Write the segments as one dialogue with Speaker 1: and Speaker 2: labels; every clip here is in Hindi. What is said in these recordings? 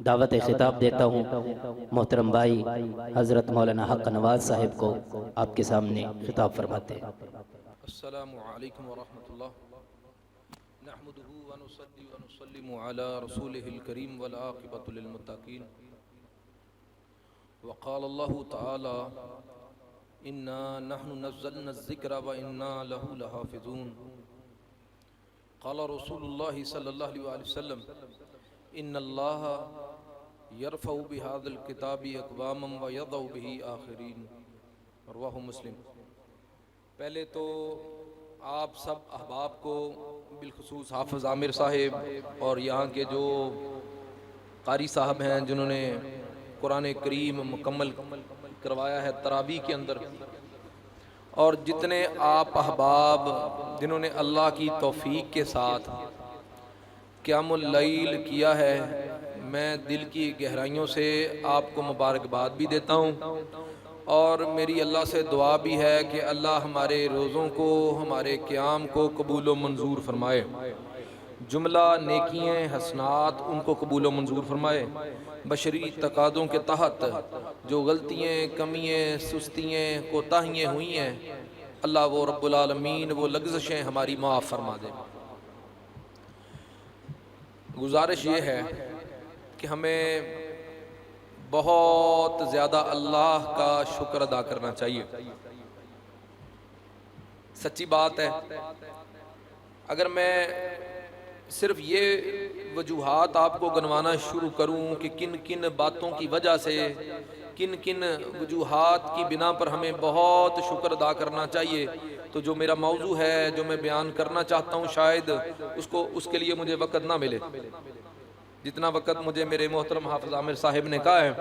Speaker 1: दावत खिताब देता हूँ मोहतरम भाई हज़रत मौलाना हक़ नवाज़ साहिब को। आपके सामने खिताब फरमाते हैं।
Speaker 2: अस्सलामु अलैकुम वरहमतुल्लाह नहमदुहु व नुसल्ली व नुसल्लिमु अला रसूलिहिल करीम वल आक़िबतु लिल मुत्तक़ीन व क़ाल अल्लाहु तआला इन्ना नहनु नज़्ज़लना ज़िक्रा व इन्ना लहु लहाफ़िज़ून। क़ाल रसूलुल्लाहि सल्लल्लाहु अलैहि वसल्लम इन्नल्लाह यरफ़उ बिहाज़िल किताबि अक़वामन व यज़उ बिही आख़िरीन। रवाहु मुस्लिम। पहले तो आप सब अहबाब को बिलखुसूस हाफ़िज़ आमिर साहिब और यहाँ के जो कारी साहब हैं जिन्होंने कुरान करीम मुकम्मल करवाया है तरावी के अंदर, और जितने आप अहबाब जिन्होंने अल्लाह की तौफ़ीक के साथ क़यामुल लैल किया है, मैं दिल की गहराइयों से आपको मुबारकबाद भी देता हूँ। और मेरी अल्लाह से दुआ भी है कि अल्लाह हमारे रोज़ों को, हमारे क़याम को कबूल व मंजूर फरमाए। जुमला नेकियां हसनात उनको कबूल व मंजूर फरमाए। बशरी तकादों के तहत जो गलतियाँ, कमियाँ, सुस्तियाँ, कोताहियाँ हुई हैं, अल्लाह वो रब्बुल आलमीन वो लग़्ज़िशें हमारी माफ़ फरमा दे। गुजारिश ये है कि हमें बहुत ज़्यादा अल्लाह का शुक्र अदा करना चाहिए। सच्ची बात है, अगर मैं सिर्फ ये वजूहात आपको गिनवाना शुरू करूं कि किन किन बातों की वजह से, किन किन वजूहात की बिना पर हमें बहुत शुक्र अदा करना चाहिए, तो जो मेरा मौजू है, जो मैं बयान करना चाहता हूं, शायद उसके लिए मुझे वक़्त ना मिले जितना वक़्त मुझे मेरे मोहतरम हाफ़िज़ आमिर साहिब ने कहा है।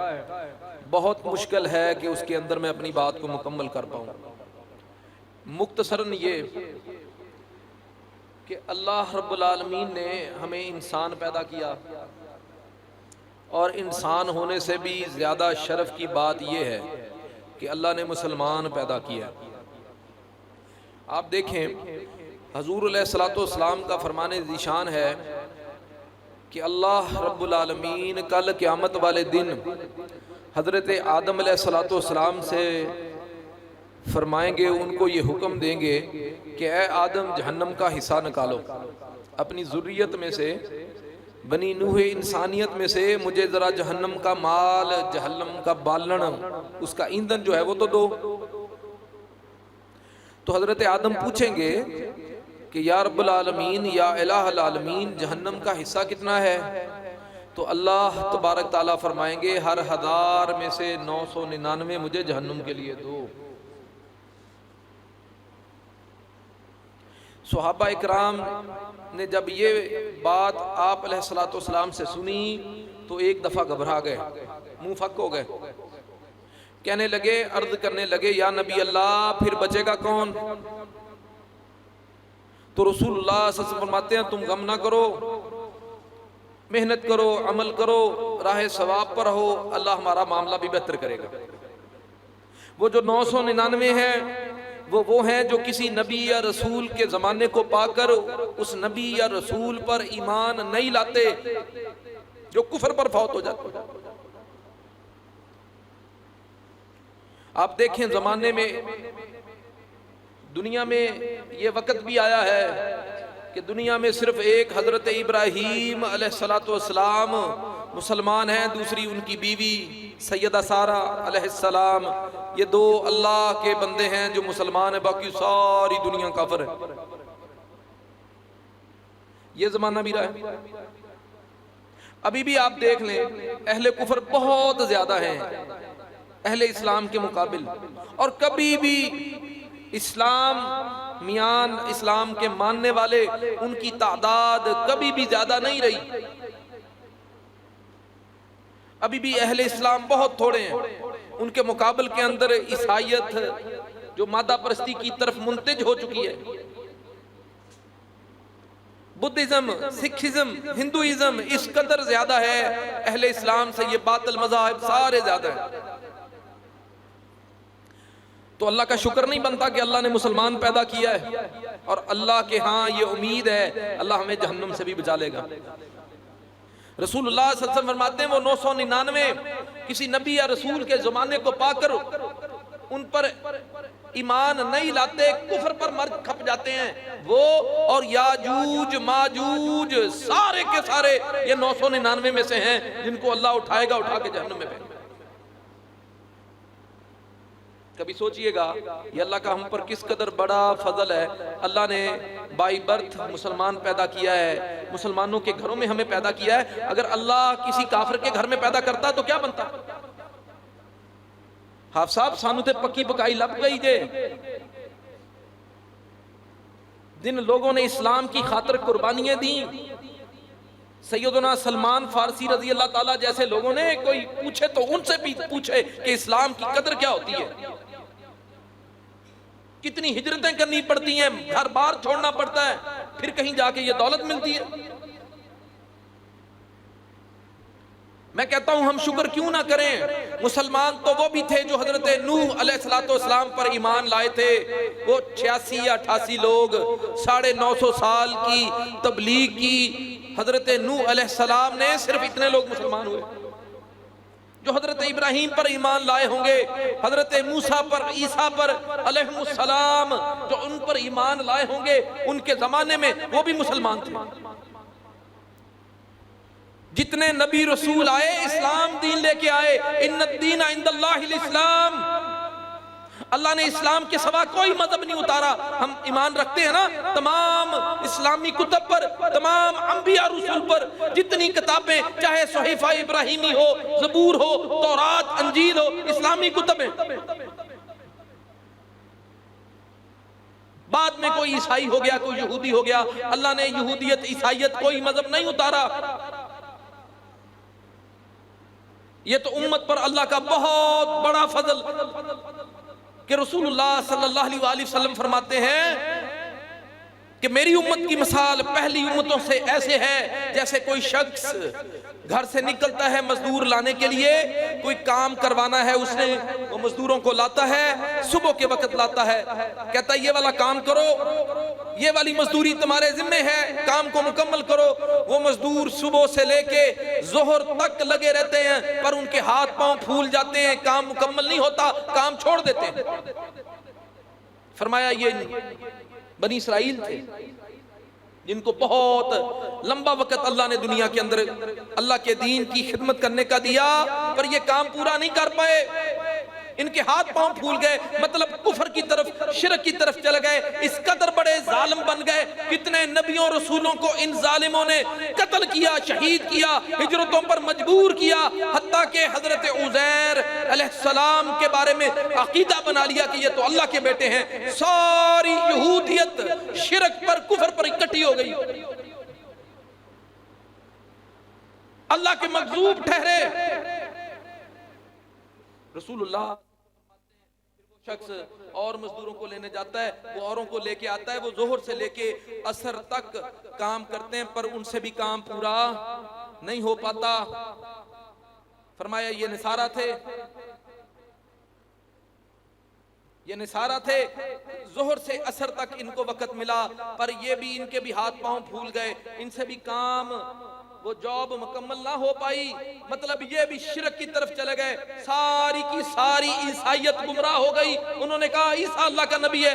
Speaker 2: बहुत मुश्किल है कि उसके अंदर मैं अपनी बात को मुकम्मल कर पाऊँ। मुख्तसरन ये कि अल्लाह रब्बुल आलमीन ने हमें इंसान पैदा किया, और इंसान होने से भी ज़्यादा शर्फ की बात यह है कि अल्लाह ने मुसलमान पैदा किया। आप देखें हज़ूर अलैहिस्सलातु वस्सलाम का फरमाने ज़ीशान है कि अल्लाह रब्बुल आलमीन कल क़यामत वाले दिन हज़रत आदम अलैहिस्सलातु वस्सलाम से फरमाएंगे, उनको ये हुक्म देंगे कि ए आदम जहन्नम का हिस्सा निकालो, अपनी ज़ुर्रियत में से, बनी नूह इंसानियत में से मुझे ज़रा जहन्नम का माल, जहन्नम का बालन, उसका ईंधन जो है वो तो दो। तो हज़रत आदम पूछेंगे कि या रब्बुल आलमीन, या इलाहुल आलमीन, जहन्नम का हिस्सा कितना है? तो अल्लाह तबारक ताला फरमाएंगे हर 1000 में से 999 मुझे जहन्नम के लिए दो। सहाबा इकराम ने जब ये बात आप अलैहिस्सलातु वस्सलाम से सुनी तो एक दफ़ा घबरा गए, मुंह फक हो गए। कहने लगे, अर्ज करने लगे, या नबी अल्लाह, फिर बचेगा कौन? तो रसूलुल्लाह सल्लल्लाहु अलैहि वसल्लम फरमाते हैं, तुम गम ना करो, मेहनत करो, अमल करो, राह सवाब पर हो, अल्लाह हमारा मामला भी बेहतर करेगा। वो जो 999 हैं वो हैं जो किसी नबी या रसूल के ज़माने को पाकर उस नबी या रसूल पर ईमान नहीं लाते, जो कुफर पर फौत हो जाते। आप देखें ज़माने में, दुनिया में ये वक़्त भी आया है कि दुनिया में सिर्फ एक हज़रत इब्राहीम अलैहिस्सलातु वस्सलाम मुसलमान हैं, दूसरी उनकी बीवी सैयदा सारा अलैहिस्सलाम, ये 2 अल्लाह के बंदे हैं जो मुसलमान है, बाकी सारी दुनिया काफिर है। ये ज़माना भी रहा है। अभी भी आप देख लें, अहले कुफर बहुत ज़्यादा हैं अहले इस्लाम के मुकाबिल, और कभी भी इस्लाम मियान, इस्लाम के मानने वाले, उनकी तादाद कभी भी ज्यादा नहीं रही। अभी भी अहले इस्लाम बहुत थोड़े हैं। उनके मुकाबल के अंदर ईसाइयत जो मादा परस्ती की तरफ मुंतज हो चुकी है, बुद्धिज्म, सिखिज्म, हिंदुइज्म इस कदर ज्यादा है अहले इस्लाम से, ये बातिल मज़ाहिब सारे ज्यादा है। तो अल्लाह का शुक्र नहीं बनता कि अल्लाह ने मुसलमान पैदा किया है, और अल्लाह के हाँ ये उम्मीद है अल्लाह हमें जहन्नुम से भी बचा लेगा। रसूलुल्लाह सल्लल्लाहु अलैहि वसल्लम फरमाते हैं वो 999 किसी नबी या रसूल के ज़माने को पाकर उन पर ईमान नहीं लाते, कुफर पर मर खप जाते हैं, वो और याजूज माजूज सारे के सारे ये 999 में से हैं जिनको अल्लाह उठाएगा, उठा के जहन्नम में फेंकेगा। कभी सोचिएगा ये अल्लाह का हम पर किस कदर बड़ा फजल है। अल्लाह ने बाई बर्थ मुसलमान पैदा किया है, मुसलमानों के घरों में हमें पैदा किया है। अगर अल्लाह किसी काफिर के घर में पैदा करता तो क्या बनता? हाफ साहब सानू ते पक्की पकाई लब गई जे। जिन लोगों ने इस्लाम की खातिर कुर्बानियां दी, सैयदना सलमान फारसी रजी अल्लाह ताला जैसे लोगों ने, कोई पूछे तो उनसे भी पूछे कि इस्लाम की कदर क्या होती है। कितनी हिजरतें करनी पड़ती हैं, घर बार छोड़ना पड़ता है, फिर कहीं जाके ये दौलत मिलती है। मैं कहता हूं हम शुक्र क्यों ना करें। मुसलमान तो वो भी थे जो हजरत नूह अलैहिस्सलाम पर ईमान लाए थे। वो 86 या 88 लोग 950 साल की तबलीग की, हजरत नूह अलैहिस्सलाम ने सिर्फ इतने लोग मुसलमान हुए। जो हजरत इब्राहीम पर ईमान लाए होंगे, हजरत मूसा पर, ईसा पर अलैहिस्सलाम जो उन पर ईमान लाए होंगे, उनके जमाने में वो भी मुसलमान थे। जितने नबी रसूल आए इस्लाम दीन लेके आए। इन्नद्दीन इंदल्लाहिल इस्लाम, अल्लाह ने इस्लाम के सिवा कोई मजहब नहीं उतारा। हम ईमान रखते हैं ना तमाम इस्लामी कुतब पर, तमाम अंबिया रसूल पर, जितनी किताबें, चाहे सहीफा इब्राहिमी हो, ज़बूर हो, तौरात, अंजील हो, इस्लामी कुतबें। बाद में कोई ईसाई हो गया, कोई यहूदी हो गया, अल्लाह ने यहूदियत ईसाइयत कोई मजहब नहीं उतारा। ये तो उम्मत पर अल्लाह का बहुत बड़ा फजल कि रसूलुल्लाह सल्लल्लाहु अलैहि वसल्लम फरमाते हैं कि मेरी उम्मत की मिसाल पहली उम्मतों से ऐसे है जैसे कोई शख्स घर से निकलता है मजदूर लाने के लिए, कोई काम करवाना है उसने, वो मजदूरों को लाता है, सुबह के वक्त लाता है, कहता है ये वाला काम करो, ये वाली मजदूरी तुम्हारे जिम्मे है, काम को मुकम्मल करो। वो मजदूर सुबह से लेके जोहर तक लगे रहते हैं, पर उनके हाथ पांव फूल जाते हैं, काम मुकम्मल नहीं होता, काम छोड़ देते हैं। फरमाया ये बनी इसराइल थे जिनको बहुत लंबा वक्त अल्लाह ने दुनिया के अंदर अल्लाह के दीन की खिदमत करने का दिया, पर ये काम पूरा नहीं कर पाए, इनके हाथ पांव फूल गए, मतलब कुफर की तरफ, शिरक की तरफ चले गए, इस कदर बड़े जालिम बन गए। कितने नबियों रसूलों को इन जालिमों ने कत्ल किया, शहीद किया, हिजरतों पर मजबूर किया, हत्ता के हजरत उज़ैर अलैहिस्सलाम के बारे में अकीदा बना लिया कि ये तो अल्लाह के बेटे हैं। सारी यहूदियत शिरक पर, कुफर पर इकट्ठी हो गई, अल्लाह के मखजूब ठहरे। रसूलुल्लाह शख्स और मजदूरों को लेने जाता है, वो औरों को लेके आता है, वो जोहर से लेके असर तक काम करते हैं, पर उनसे भी काम पूरा नहीं हो पाता। फरमाया ये निसारा थे, ये निसारा थे, जोहर से असर तक इनको वक्त मिला, पर ये भी, इनके भी हाथ पांव फूल गए, इनसे भी काम, वो जॉब मुकम्मल ना हो पाई, मतलब ये भी शिरक की तरफ चले गए। सारी की सारी ईसाइयत गुमराह हो गई। उन्होंने कहा ईसा अल्लाह का नबी है,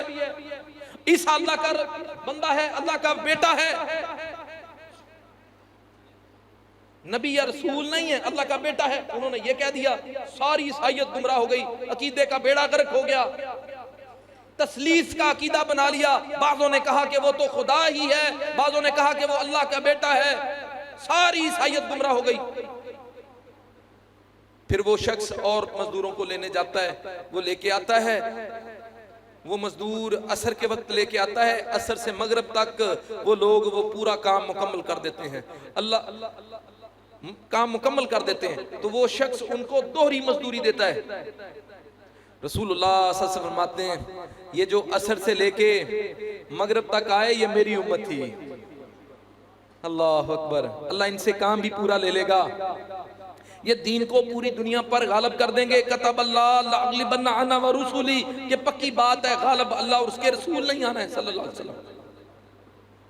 Speaker 2: ईसा अल्लाह का बंदा है, अल्लाह का बेटा है, नबी या रसूल नहीं है, अल्लाह का बेटा है। उन्होंने ये कह दिया, सारी ईसाइयत गुमराह हो गई, अकीदे का बेड़ा गर्क हो गया, तस्लीस का अकीदा बना लिया। बाज़ों ने कहा कि वो तो खुदा ही है, बाज़ों ने कहा कि वो अल्लाह का बेटा है, सारी ईसाइयत गुमराह हो गई। फिर वो शख्स और मजदूरों को लेने जाता है, वो लेके आता है, वो मजदूर असर के वक्त लेके आता है, असर से मगरिब तक वो लोग वो पूरा काम मुकम्मल कर देते हैं, अल्लाह काम मुकम्मल कर देते हैं, तो वो शख्स उनको दोहरी मजदूरी देता है। रसूलुल्लाह सल्लल्लाहु अलैहि वसल्लम फरमाते हैं ये जो असर से लेके मगरिब तक आए ये मेरी उम्मत थी। अल्लाह अकबर, अल्लाह इनसे काम भी पूरा ले लेगा, ये दीन को पूरी दुनिया पर गालिब कर देंगे। कतबल्लाह लअग़लिबन्ना अना व रुसुली, ये पक्की बात है, गालिब अल्लाह और उसके रसूल नहीं आना है सल्लल्लाहु अलैहि वसल्लम।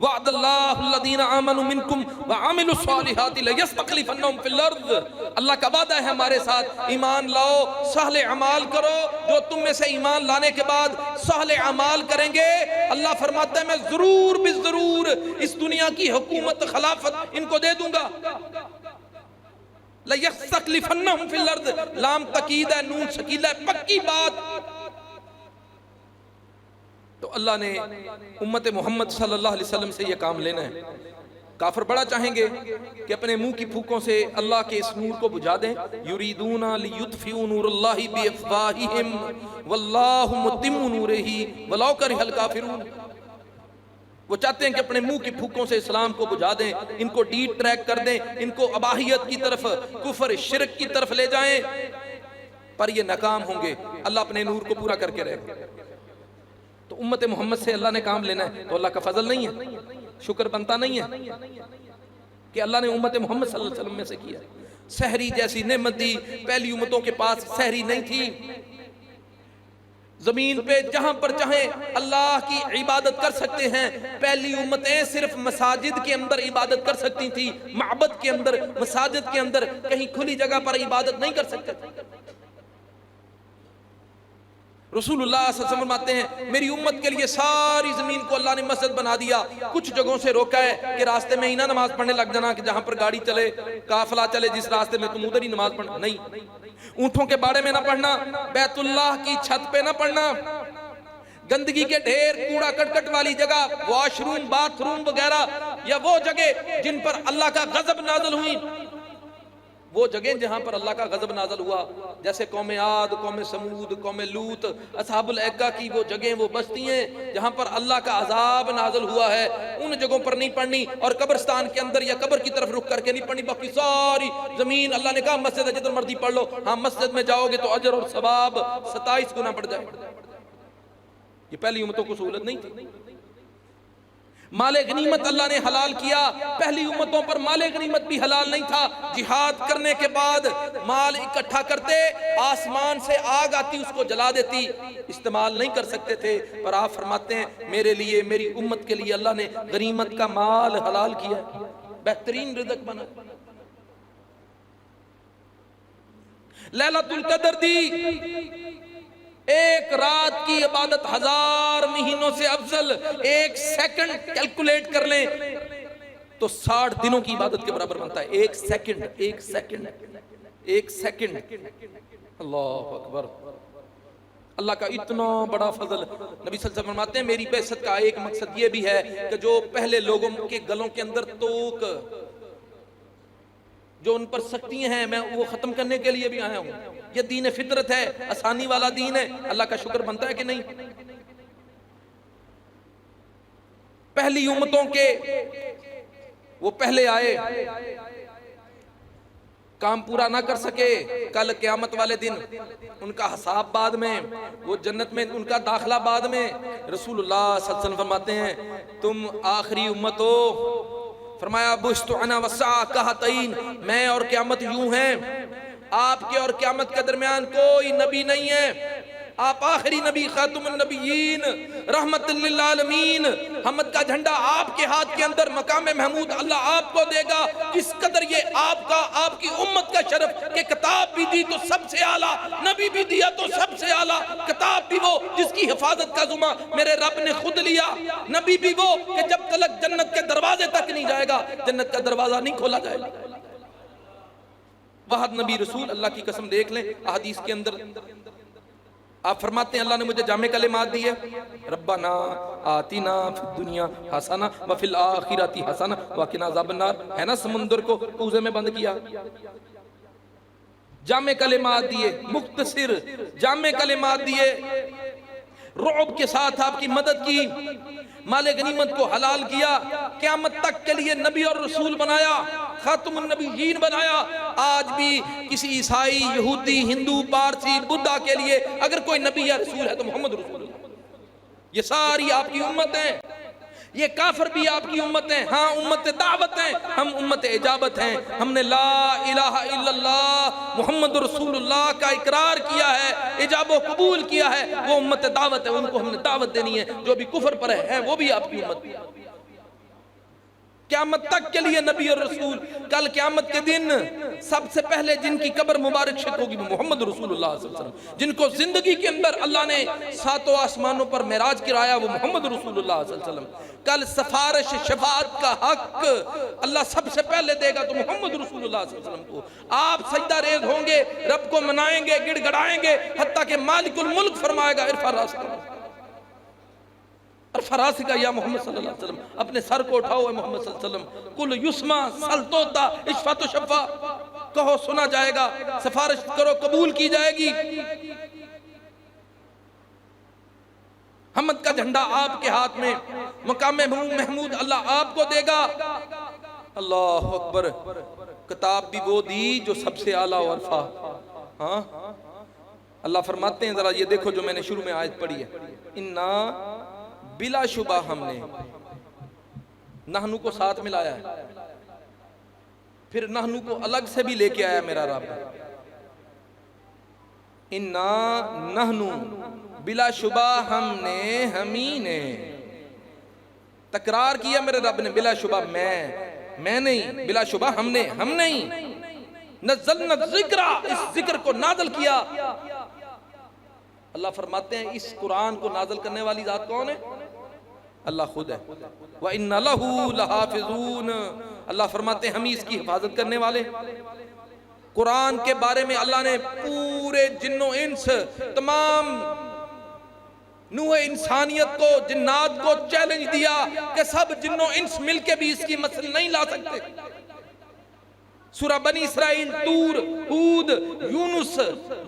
Speaker 2: वअदल्लाहुल्लज़ीना आमनु मिनकुम व अमिलुस्सालिहाति लयस्तखलिफन्नहुम फिल अर्द। अल्लाह का वादा है हमारे साथ, ईमान लाओ, साले अमाल करो। जो तुम में से ईमान लाने के बाद साले अमाल करेंगे, अल्लाह फरमाता है मैं जरूर बिजरूर इस दुनिया की हुकूमत खिलाफत इनको दे दूंगा। लयस्तखलिफन्नहुम फिल अर्द, लाम तकीद है, नून शकीला है, पक्की बात। तो अल्लाह ने उम्मत मोहम्मद सल्लल्लाहु अलैहि वसल्लम से ये काम लेना है। काफिर बड़ा चाहेंगे कि अपने मुंह की फूकों से अल्लाह के इस नूर को बुझा दें। युरीदूना लियुत्फिउ नूरल्लाहि बिअफ़वाहिहिम वल्लाहु मुतिम्मु नूरिही वलौ करिहल काफिरून। वो चाहते हैं कि अपने मुंह की फूकों से इस्लाम को बुझा दें, इनको डी ट्रैक कर दें, इनको अबाहियत की तरफ, कुफर शिरक की तरफ ले जाएं, पर ये नाकाम होंगे। अल्लाह अपने नूर को पूरा करके रहेगा। तो उम्मत मोहम्मद से अल्लाह ने काम लेना है, तो अल्लाह का फजल नहीं है, शुक्र बनता नहीं है कि अल्लाह ने उम्मत मोहम्मद सल्लल्लाहु अलैहि वसल्लम में से किया। सहरी जैसी नेमत दी, पहली उम्मतों के पास सहरी नहीं थी। जमीन पे जहां पर चाहे अल्लाह की इबादत कर सकते हैं। पहली उम्मतें सिर्फ मसाजिद के अंदर इबादत कर सकती थी, माबद के अंदर, मसाजिद के अंदर, कहीं खुली जगह पर इबादत नहीं कर सकते थे। रसूलुल्लाह सल्लल्लाहु अलैहि वसल्लम फरमाते हैं मेरी उम्मत के लिए सारी जमीन को अल्लाह ने मस्जिद बना दिया। कुछ जगहों से रोका है कि रास्ते में ही ना नमाज पढ़ने लग जाना, कि जहां पर गाड़ी चले, काफिला चले, जिस रास्ते में तुम उधर ही नमाज पढ़ना। नहीं, ऊंटों के बाड़े में ना पढ़ना, बैतुल्लाह की छत पे ना पढ़ना, गंदगी के ढेर, कूड़ा करकट वाली जगह, वॉशरूम, बाथरूम वगैरह, या वो जगह जिन पर अल्लाह का गजब नाज़िल हुई, वो जगह जहां पर अल्लाह का गजब नाज़िल हुआ, जैसे कौम आद, कौम समूद, कौम लूत, असहाबुल ऐका की वो जगह, वो बस्तियां जहां पर अल्लाह का अजाब नाज़िल हुआ है, उन जगहों पर नहीं पढ़नी। और कब्रिस्तान के अंदर या कब्र की तरफ रुख करके नहीं पढ़नी। बाकी सारी जमीन, अल्लाह ने कहा मस्जिद है, जिधर मर्जी पढ़ लो। हाँ, मस्जिद में जाओगे तो अजर और सवाब 27 गुना बढ़ जाए। ये पहली उम्मतों को सहूलत नहीं थी। माले गनीमत अल्लाह ने हलाल किया, पहली उम्मतों पर माले गनीमत भी हलाल नहीं था। जिहाद करने के बाद माल इकट्ठा करते, आसमान से आग आती, उसको जला देती, इस्तेमाल नहीं कर सकते थे। पर आप फरमाते हैं मेरे लिए, मेरी उम्मत के लिए अल्लाह ने गनीमत का माल हलाल किया, बेहतरीन रिज़्क़ बना। लैलतुल कद्र दी, एक रात की इबादत 1000 महीनों से अफजल। एक सेकंड कैलकुलेट कर लें तो 60 दिनों की इबादत के बराबर बनता है। एक सेकंड, एक सेकंड, एक सेकंड। अल्लाह अकबर। अल्लाह का इतना बड़ा फजल। नबी सल्लल्लाहु अलैहि वसल्लम फरमाते हैं मेरी बेइज्जत का एक मकसद ये भी है कि जो पहले लोगों के गलों के अंदर तोक, जो उन पर सख्तियां हैं, मैं वो खत्म करने के लिए भी आया हूं। ये दीन फितरत है, आसानी वाला दीन है। अल्लाह का शुक्र बनता है कि नहीं? पहली उम्मतों के वो पहले आए, काम पूरा ना कर सके, कल क़यामत वाले दिन उनका हिसाब बाद में, वो जन्नत में उनका दाखिला बाद में। रसूलुल्लाह सल्लल्लाहु अलैहि वसल्लम फरमाते हैं तुम आखिरी उम्मत हो। फरमाया बुस्तु अना वसा कहतईन, मैं और क़यामत यूं हैं, आपके और क़यामत के दरमियान कोई नबी नहीं है। आप आखिरी नबी, खातमुन नबिय्यीन, रहमतुल लिल आलमीन। हमद का झंडा आपके हाथ के अंदर, मकाम महमूद अल्लाह आपको देगा। किस कदर ये आपका, आपकी उम्मत का शरफ कि किताब भी दी तो सबसे आला, नबी भी दिया तो सबसे आला। किताब भी वो जिसकी हिफाजत का जुम्मा मेरे रब ने खुद लिया, नबी भी वो कि जब तक जन्नत के दरवाजे तक नहीं जाएगा, जन्नत का दरवाजा नहीं खोला जाएगा। वहाद नबी रसूल, अल्लाह की कसम देख लें, अहदीस के अंदर आप फरमाते हैं अल्लाह ने मुझे जामे कलिमात दिए, रब्बना आतिना फिद दुनिया हसना व फिल आखिरती हसना व किना अज़ाबन्नार। है ना, समुंदर को कूजे में बंद किया, जामे कलिमात दिए, मुख्तसिर जामे कलिमात दिए, रुअब के साथ आपकी मदद की, माले गनीमत को हलाल किया, क़यामत तक के लिए नबी और रसूल बनाया, खातमुन नबिय्यीन बनाया। आज भी किसी ईसाई, यहूदी, हिंदू, पारसी, बुद्धा के लिए अगर कोई नबी या रसूल है तो मोहम्मद रसूलुल्लाह। ये सारी आपकी उम्मत है, ये काफिर भी आपकी उम्मत है। हाँ, उम्मत दावत है, हम उम्मत इजाबत हैं। हमने ला इलाहा इल्लल्लाह मुहम्मद रसूलुल्लाह का इकरार किया है, इजाबो कबूल किया है। वो उम्मत दावत है, उनको हमने दावत देनी है। जो भी कुफर पर है वो भी आपकी उम्मत। क़यामत तक के लिए नबी और रसूल। कल क़यामत के दिन सबसे पहले जिनकी कब्र मुबारक शिक होगी वो मोहम्मद रसूलुल्लाह सल्लल्लाहु अलैहि वसल्लम। जिनको जिंदगी के अंदर अल्लाह ने सातों आसमानों पर मेराज कराया वो मोहम्मद रसूलुल्लाह सल्लल्लाहु अलैहि वसल्लम। कल सफारिश शफाअत का हक अल्लाह सबसे पहले देगा तो मोहम्मद रसूलुल्लाह सल्लल्लाहु अलैहि वसल्लम को। आप सजदा रेज़ होंगे, रब को मनाएंगे, गिड़गड़ाएंगे, हत्ता के मालिकुल मुल्क फरमाएगा इरफा रासिका फरासिका या मोहम्मद सल्लल्लाहु अलैहि वसल्लम, अपने सर को उठाओ मोहम्मद सल्लल्लाहु अलैहि वसल्लम। कुल युस्मा सल्तोता इशफा तो शफा, कहो सुना जाएगा, सिफारिश करो कबूल की जाएगी। हमद का झंडा आपके हाथ में, मकाम महमूद अल्लाह आपको देगा। अल्लाह अकबर। किताब भी वो दी जो सबसे आला वरफा। हाँ, अल्लाह फरमाते हैं, जरा ये देखो जो मैंने शुरू में आयत पढ़ी है, इन्ना बिलाशुबा हमने नहनु को साथ मिलाया है, फिर नहनु को अलग से भी लेके आया मेरा रब। इन्ना नहनु बिलाशुबा हमने, हमी ने तकरार किया मेरे रब ने, बिलाशुबा मैं नहीं, बिलाशुबा हमने, हम नहीं। नज़्ज़लना ज़िक्रा, इस जिक्र को नाज़िल किया। अल्लाह फरमाते हैं इस कुरान को नाज़िल करने वाली ज़ात कौन है? अल्लाह खुद है। व इन्ना लहू लहाफिज़ून, अल्लाह फरमाते हैं हम ही इसकी हिफाजत करने वाले। कुरान के बारे में अल्लाह ने पूरे जिन्नो इंस, तमाम नूह इंसानियत को, जिन्नात को चैलेंज दिया कि सब जिन्नो इंस मिलके भी इसकी मसल नहीं ला सकते। सूरा बनी इसराइल, तूर, हूद, यूनुस,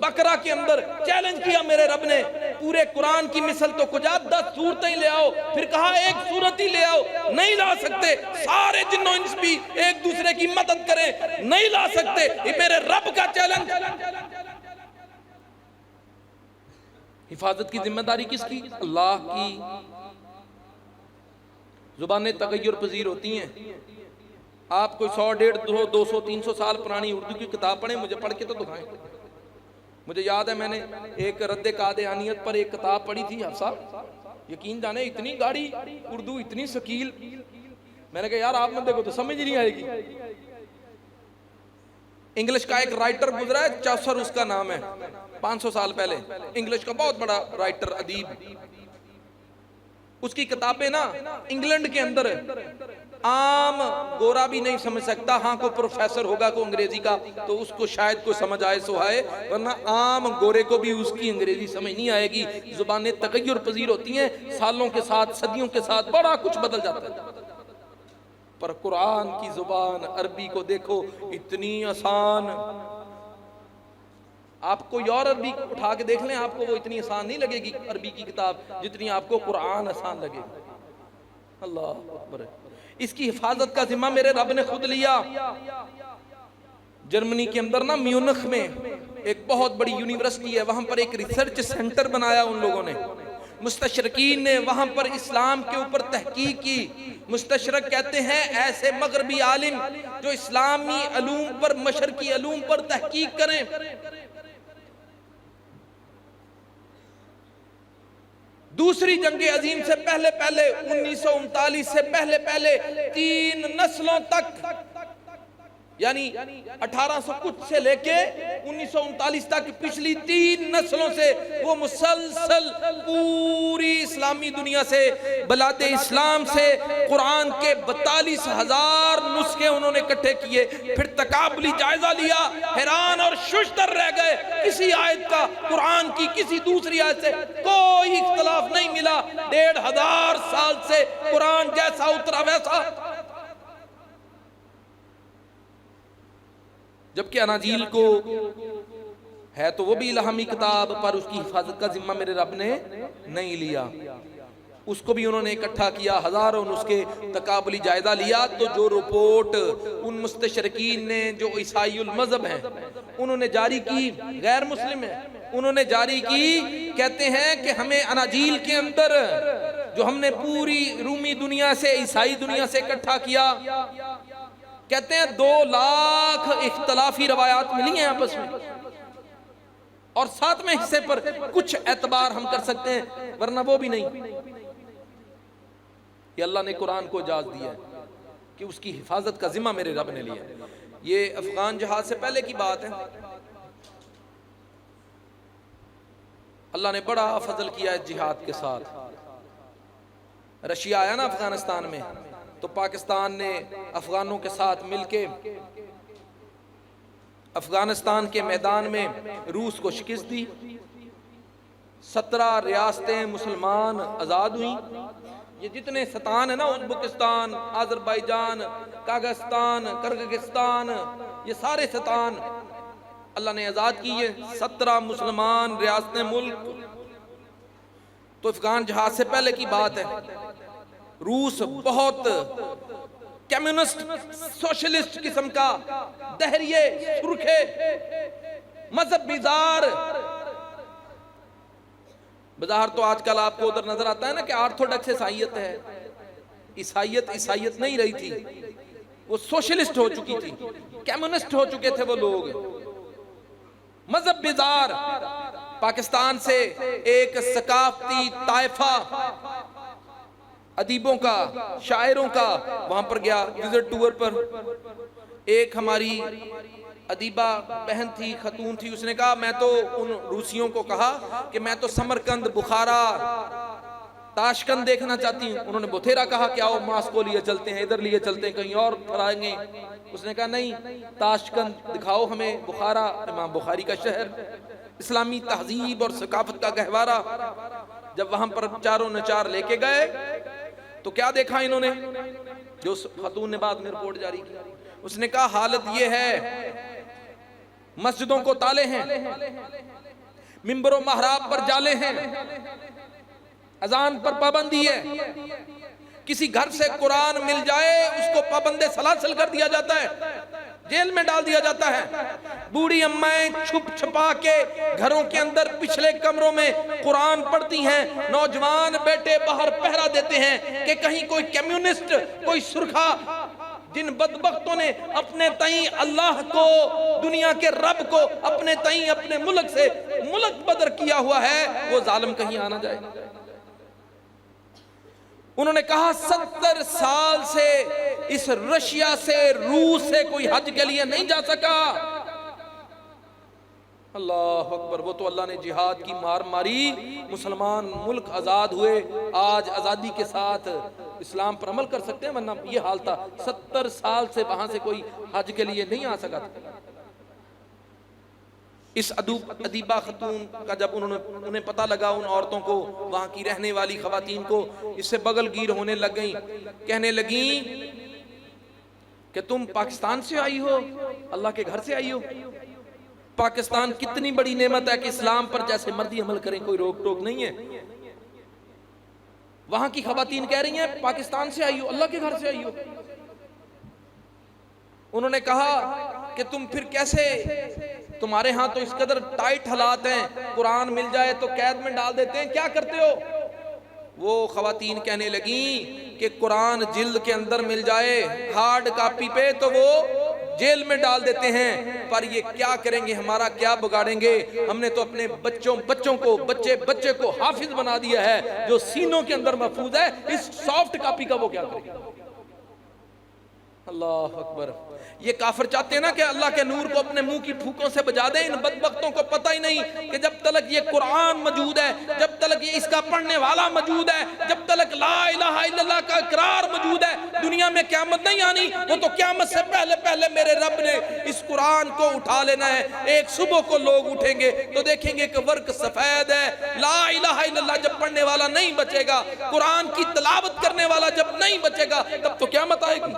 Speaker 2: बकरा के अंदर चैलेंज किया मेरे रब ने, पूरे कुरान की मिसल तो कुछ 10 सूरतें ले आओ, फिर कहा एक सूरत ही ले आओ, नहीं ला सकते। सारे जिन्नो इंस भी एक दूसरे की मदद करें, नहीं ला सकते। ये मेरे रब का चैलेंज। हिफाजत की जिम्मेदारी किसकी? अल्लाह की। जुबानें तगय्युर पजीर होती हैं। आप कोई 100, 150, 200, 300 साल पुरानी उर्दू की किताब पढ़ें, मुझे पढ़ के तो दिखाएं। मुझे याद है मैंने एक रद्द कादियानियत पर एक किताब पढ़ी थी हफ्सा, यकीन जाने इतनी गाढ़ी उर्दू, इतनी शकील। मैंने कहा यार आप बंदे को तो समझ ही नहीं आएगी। इंग्लिश का एक राइटर गुजरा है, चौसर उसका नाम है, 500 साल पहले, इंग्लिश का बहुत बड़ा राइटर, अदीब। उसकी किताबें ना इंग्लैंड के अंदर आम गोरा भी नहीं समझ सकता। हाँ, को प्रोफेसर होगा को अंग्रेजी का तो उसको शायद को समझ आए सो आए, वरना आम गोरे को भी उसकी अंग्रेजी समझ नहीं आएगी। जुबानें तगय्युर पजीर होती हैं, सालों के साथ, सदियों के साथ बड़ा कुछ बदल जाता है। पर कुरान की जुबान अरबी को देखो, इतनी आसान। आप कोई और अरबी उठा के देख लें, आपको वो इतनी आसान नहीं लगेगी अरबी की किताब जितनी आपको कुरान आसान लगेगी। अल्लाह अकबर। इसकी हिफाजत का जिम्मा मेरे रब ने खुद लिया। जर्मनी के अंदर ना म्यूनिख में एक बहुत बड़ी यूनिवर्सिटी है, वहां पर एक रिसर्च सेंटर बनाया उन लोगों ने। मुस्तशरकीन ने वहां पर इस्लाम के ऊपर तहकीक की। मुस्तशरक कहते हैं ऐसे मगरबी आलिम जो इस्लामी अलूम पर, मशरकी अलूम पर तहकीक करें। दूसरी जंग अजीम से पहले 1939 से पहले 3 नस्लों तक, यानी 1800 कुछ से लेके 1939 तक पिछली 3 नस्लों से वो मुसलसल पूरी इस्लामी दुनिया से, बलादे इस्लाम से कुरान के 42,000 नुस्खे उन्होंने इकट्ठे किए। फिर तकाबुली जायजा लिया, हैरान और शुश्तर रह गए। किसी आयत का कुरान की किसी दूसरी आयत से कोई इख्तलाफ नहीं मिला। 1500 साल से कुरान जैसा उतरा वैसा। जबकि अनाजील को है तो वो भी इल्हामी किताब, पर उसकी हिफाजत का जिम्मा मेरे रब ने नहीं लिया। उसको भी उन्होंने इकट्ठा किया, हजारों नुस्खे तकाबुली जायजा लिया। तो जो रिपोर्ट उन मुस्तशरकीन ने, जो ईसाईउल मज़हब हैं, उन्होंने जारी की, गैर मुस्लिम है, उन्होंने जारी की, कहते हैं कि हमें अनाजील के अंदर जो हमने पूरी रूमी दुनिया से, ईसाई दुनिया से इकट्ठा किया, कहते हैं 2 लाख इख्तलाफी रवायात मिली हैं आपस में, और 7वें हिस्से पर कुछ एतबार हम कर सकते हैं, वरना वो भी नहीं। ये अल्लाह ने कुरान को इजाज़त दिया है कि उसकी हिफाजत का जिम्मा मेरे रब ने लिया। ये अफगान जहाज से पहले की बात है। अल्लाह ने बड़ा फजल किया है जिहाद के साथ। रशिया आया ना अफगानिस्तान में, तो पाकिस्तान ने अफगानों के साथ मिलके अफगानिस्तान के मैदान में रूस को शिकस्त दी। 17 रियासतें मुसलमान आज़ाद हुई। ये जितने सतान है ना, उज़्बेकिस्तान, आज़रबाईजान, काज़ाख्स्तान, किर्गिस्तान, ये सारे सतान अल्लाह ने आज़ाद किए। 17 मुसलमान रियासतें मुल्क। तो अफगान जहाज से पहले की बात है। रूस बहुत कम्युनिस्ट सोशलिस्ट किस्म का, दहरिये, सुरखे, मजहब बिजार। बाजार तो आजकल आपको उधर नजर आता है ना कि ऑर्थोडॉक्स ईसाईयत है। ईसाईयत नहीं रही थी, वो सोशलिस्ट हो चुकी थी, कम्युनिस्ट हो चुके थे वो लोग, मजहब बिजार। पाकिस्तान से एक सकाफती ताइफा अदीबों का, शायरों का वहां पर गया विजिट टूर पर। एक हमारी अदीबा बहन थी, खतून थी, उसने कहा मैं तो उन रूसियों को कहा कि मैं तो समरकंद, बुखारा, ताशकंद देखना चाहती हूँ। उन्होंने बुथेरा कहा कि आओ मास्को लिए चलते हैं, इधर लिए चलते हैं, कहीं और फराएंगे। उसने कहा नहीं, ताशकंद दिखाओ हमें, बुखारा, इमाम बुखारी का शहर, इस्लामी तहजीब और सकाफत का गहवारा। जब वहां पर चारों नचार लेके गए तो क्या देखा इन्होंने, जो खतून ने बाद में रिपोर्ट जारी की। उसने कहा हालत ये है, मस्जिदों को ताले हैं, मिंबरों महराब पर जाले हैं, अजान पर पाबंदी है, किसी घर से कुरान मिल जाए उसको पाबंदे सलासल कर दिया जाता है, जेल में डाल दिया जाता है। बूढ़ी अम्माएं छुप छुपा के घरों के अंदर पिछले कमरों में कुरान पढ़ती हैं। नौजवान बेटे बाहर पहरा देते हैं कि कहीं कोई कम्युनिस्ट, कोई सुरखा, जिन बदबख्तों ने अपने तई अल्लाह को, दुनिया के रब को अपने तई अपने मुल्क से मुल्क बदर किया हुआ है, वो जालिम कहीं आना जाए। उन्होंने कहा 70 साल से इस रशिया से, रूस से कोई हज के लिए नहीं जा सका। अल्लाह अकबर। वो तो अल्लाह ने जिहाद की मार मारी, मुसलमान मुल्क आज़ाद हुए। आज आज़ादी के साथ इस्लाम पर अमल कर सकते हैं, वरना ये हाल था। 70 साल से वहां से कोई हज के लिए नहीं आ सका था। इस अदीबा खतून का जब उन्हें पता लगा, उन औरतों को, वहां की रहने वाली खवातीन को, इससे बगलगीर होने लग गई। कहने लगी कि तुम पाकिस्तान से आई हो, अल्लाह के घर से आई हो। पाकिस्तान कितनी बड़ी नेमत है कि इस्लाम पर जैसे मर्जी अमल करें, कोई रोक टोक नहीं है। वहां की खवातीन कह रही हैं पाकिस्तान से आई हो, अल्लाह के घर से आई हो। उन्होंने कहा कि तुम फिर कैसे, तुम्हारे यहाँ तो इस कदर टाइट हालात हैं, कुरान मिल जाए तो कैद में डाल देते हैं, क्या करते हो? वो खवातीन कहने लगी कि कुरान जिल्द के अंदर मिल जाए हार्ड कॉपी पे तो वो जेल में डाल देते हैं, पर ये क्या करेंगे, हमारा क्या बिगाड़ेंगे? हमने तो अपने बच्चों को, बच्चे को हाफिज बना दिया है, जो सीनों के अंदर महफूज है। इस सॉफ्ट कॉपी का वो क्या करेंगे? अल्लाह अकबर। ये काफिर चाहते हैं ना कि अल्लाह के नूर को अपने मुंह की फूकों से बजा दें। इन बदबख्तों को पता ही नहीं कि जब तक ये कुरान मौजूद है, जब तक ये इसका पढ़ने वाला मौजूद है, जब तक ला इलाहा इल्लल्लाह का इकरार मौजूद है, दुनिया में क़यामत नहीं आनी। वो तो क़यामत से पहले पहले मेरे रब ने इस कुरान को उठा लेना है। एक सुबह को लोग उठेंगे तो देखेंगे कि वर्क सफेद है। ला इलाहा इल्लल्लाह जब पढ़ने वाला नहीं बचेगा, कुरान की तिलावत करने वाला जब नहीं बचेगा, तब तो क़यामत आएगी।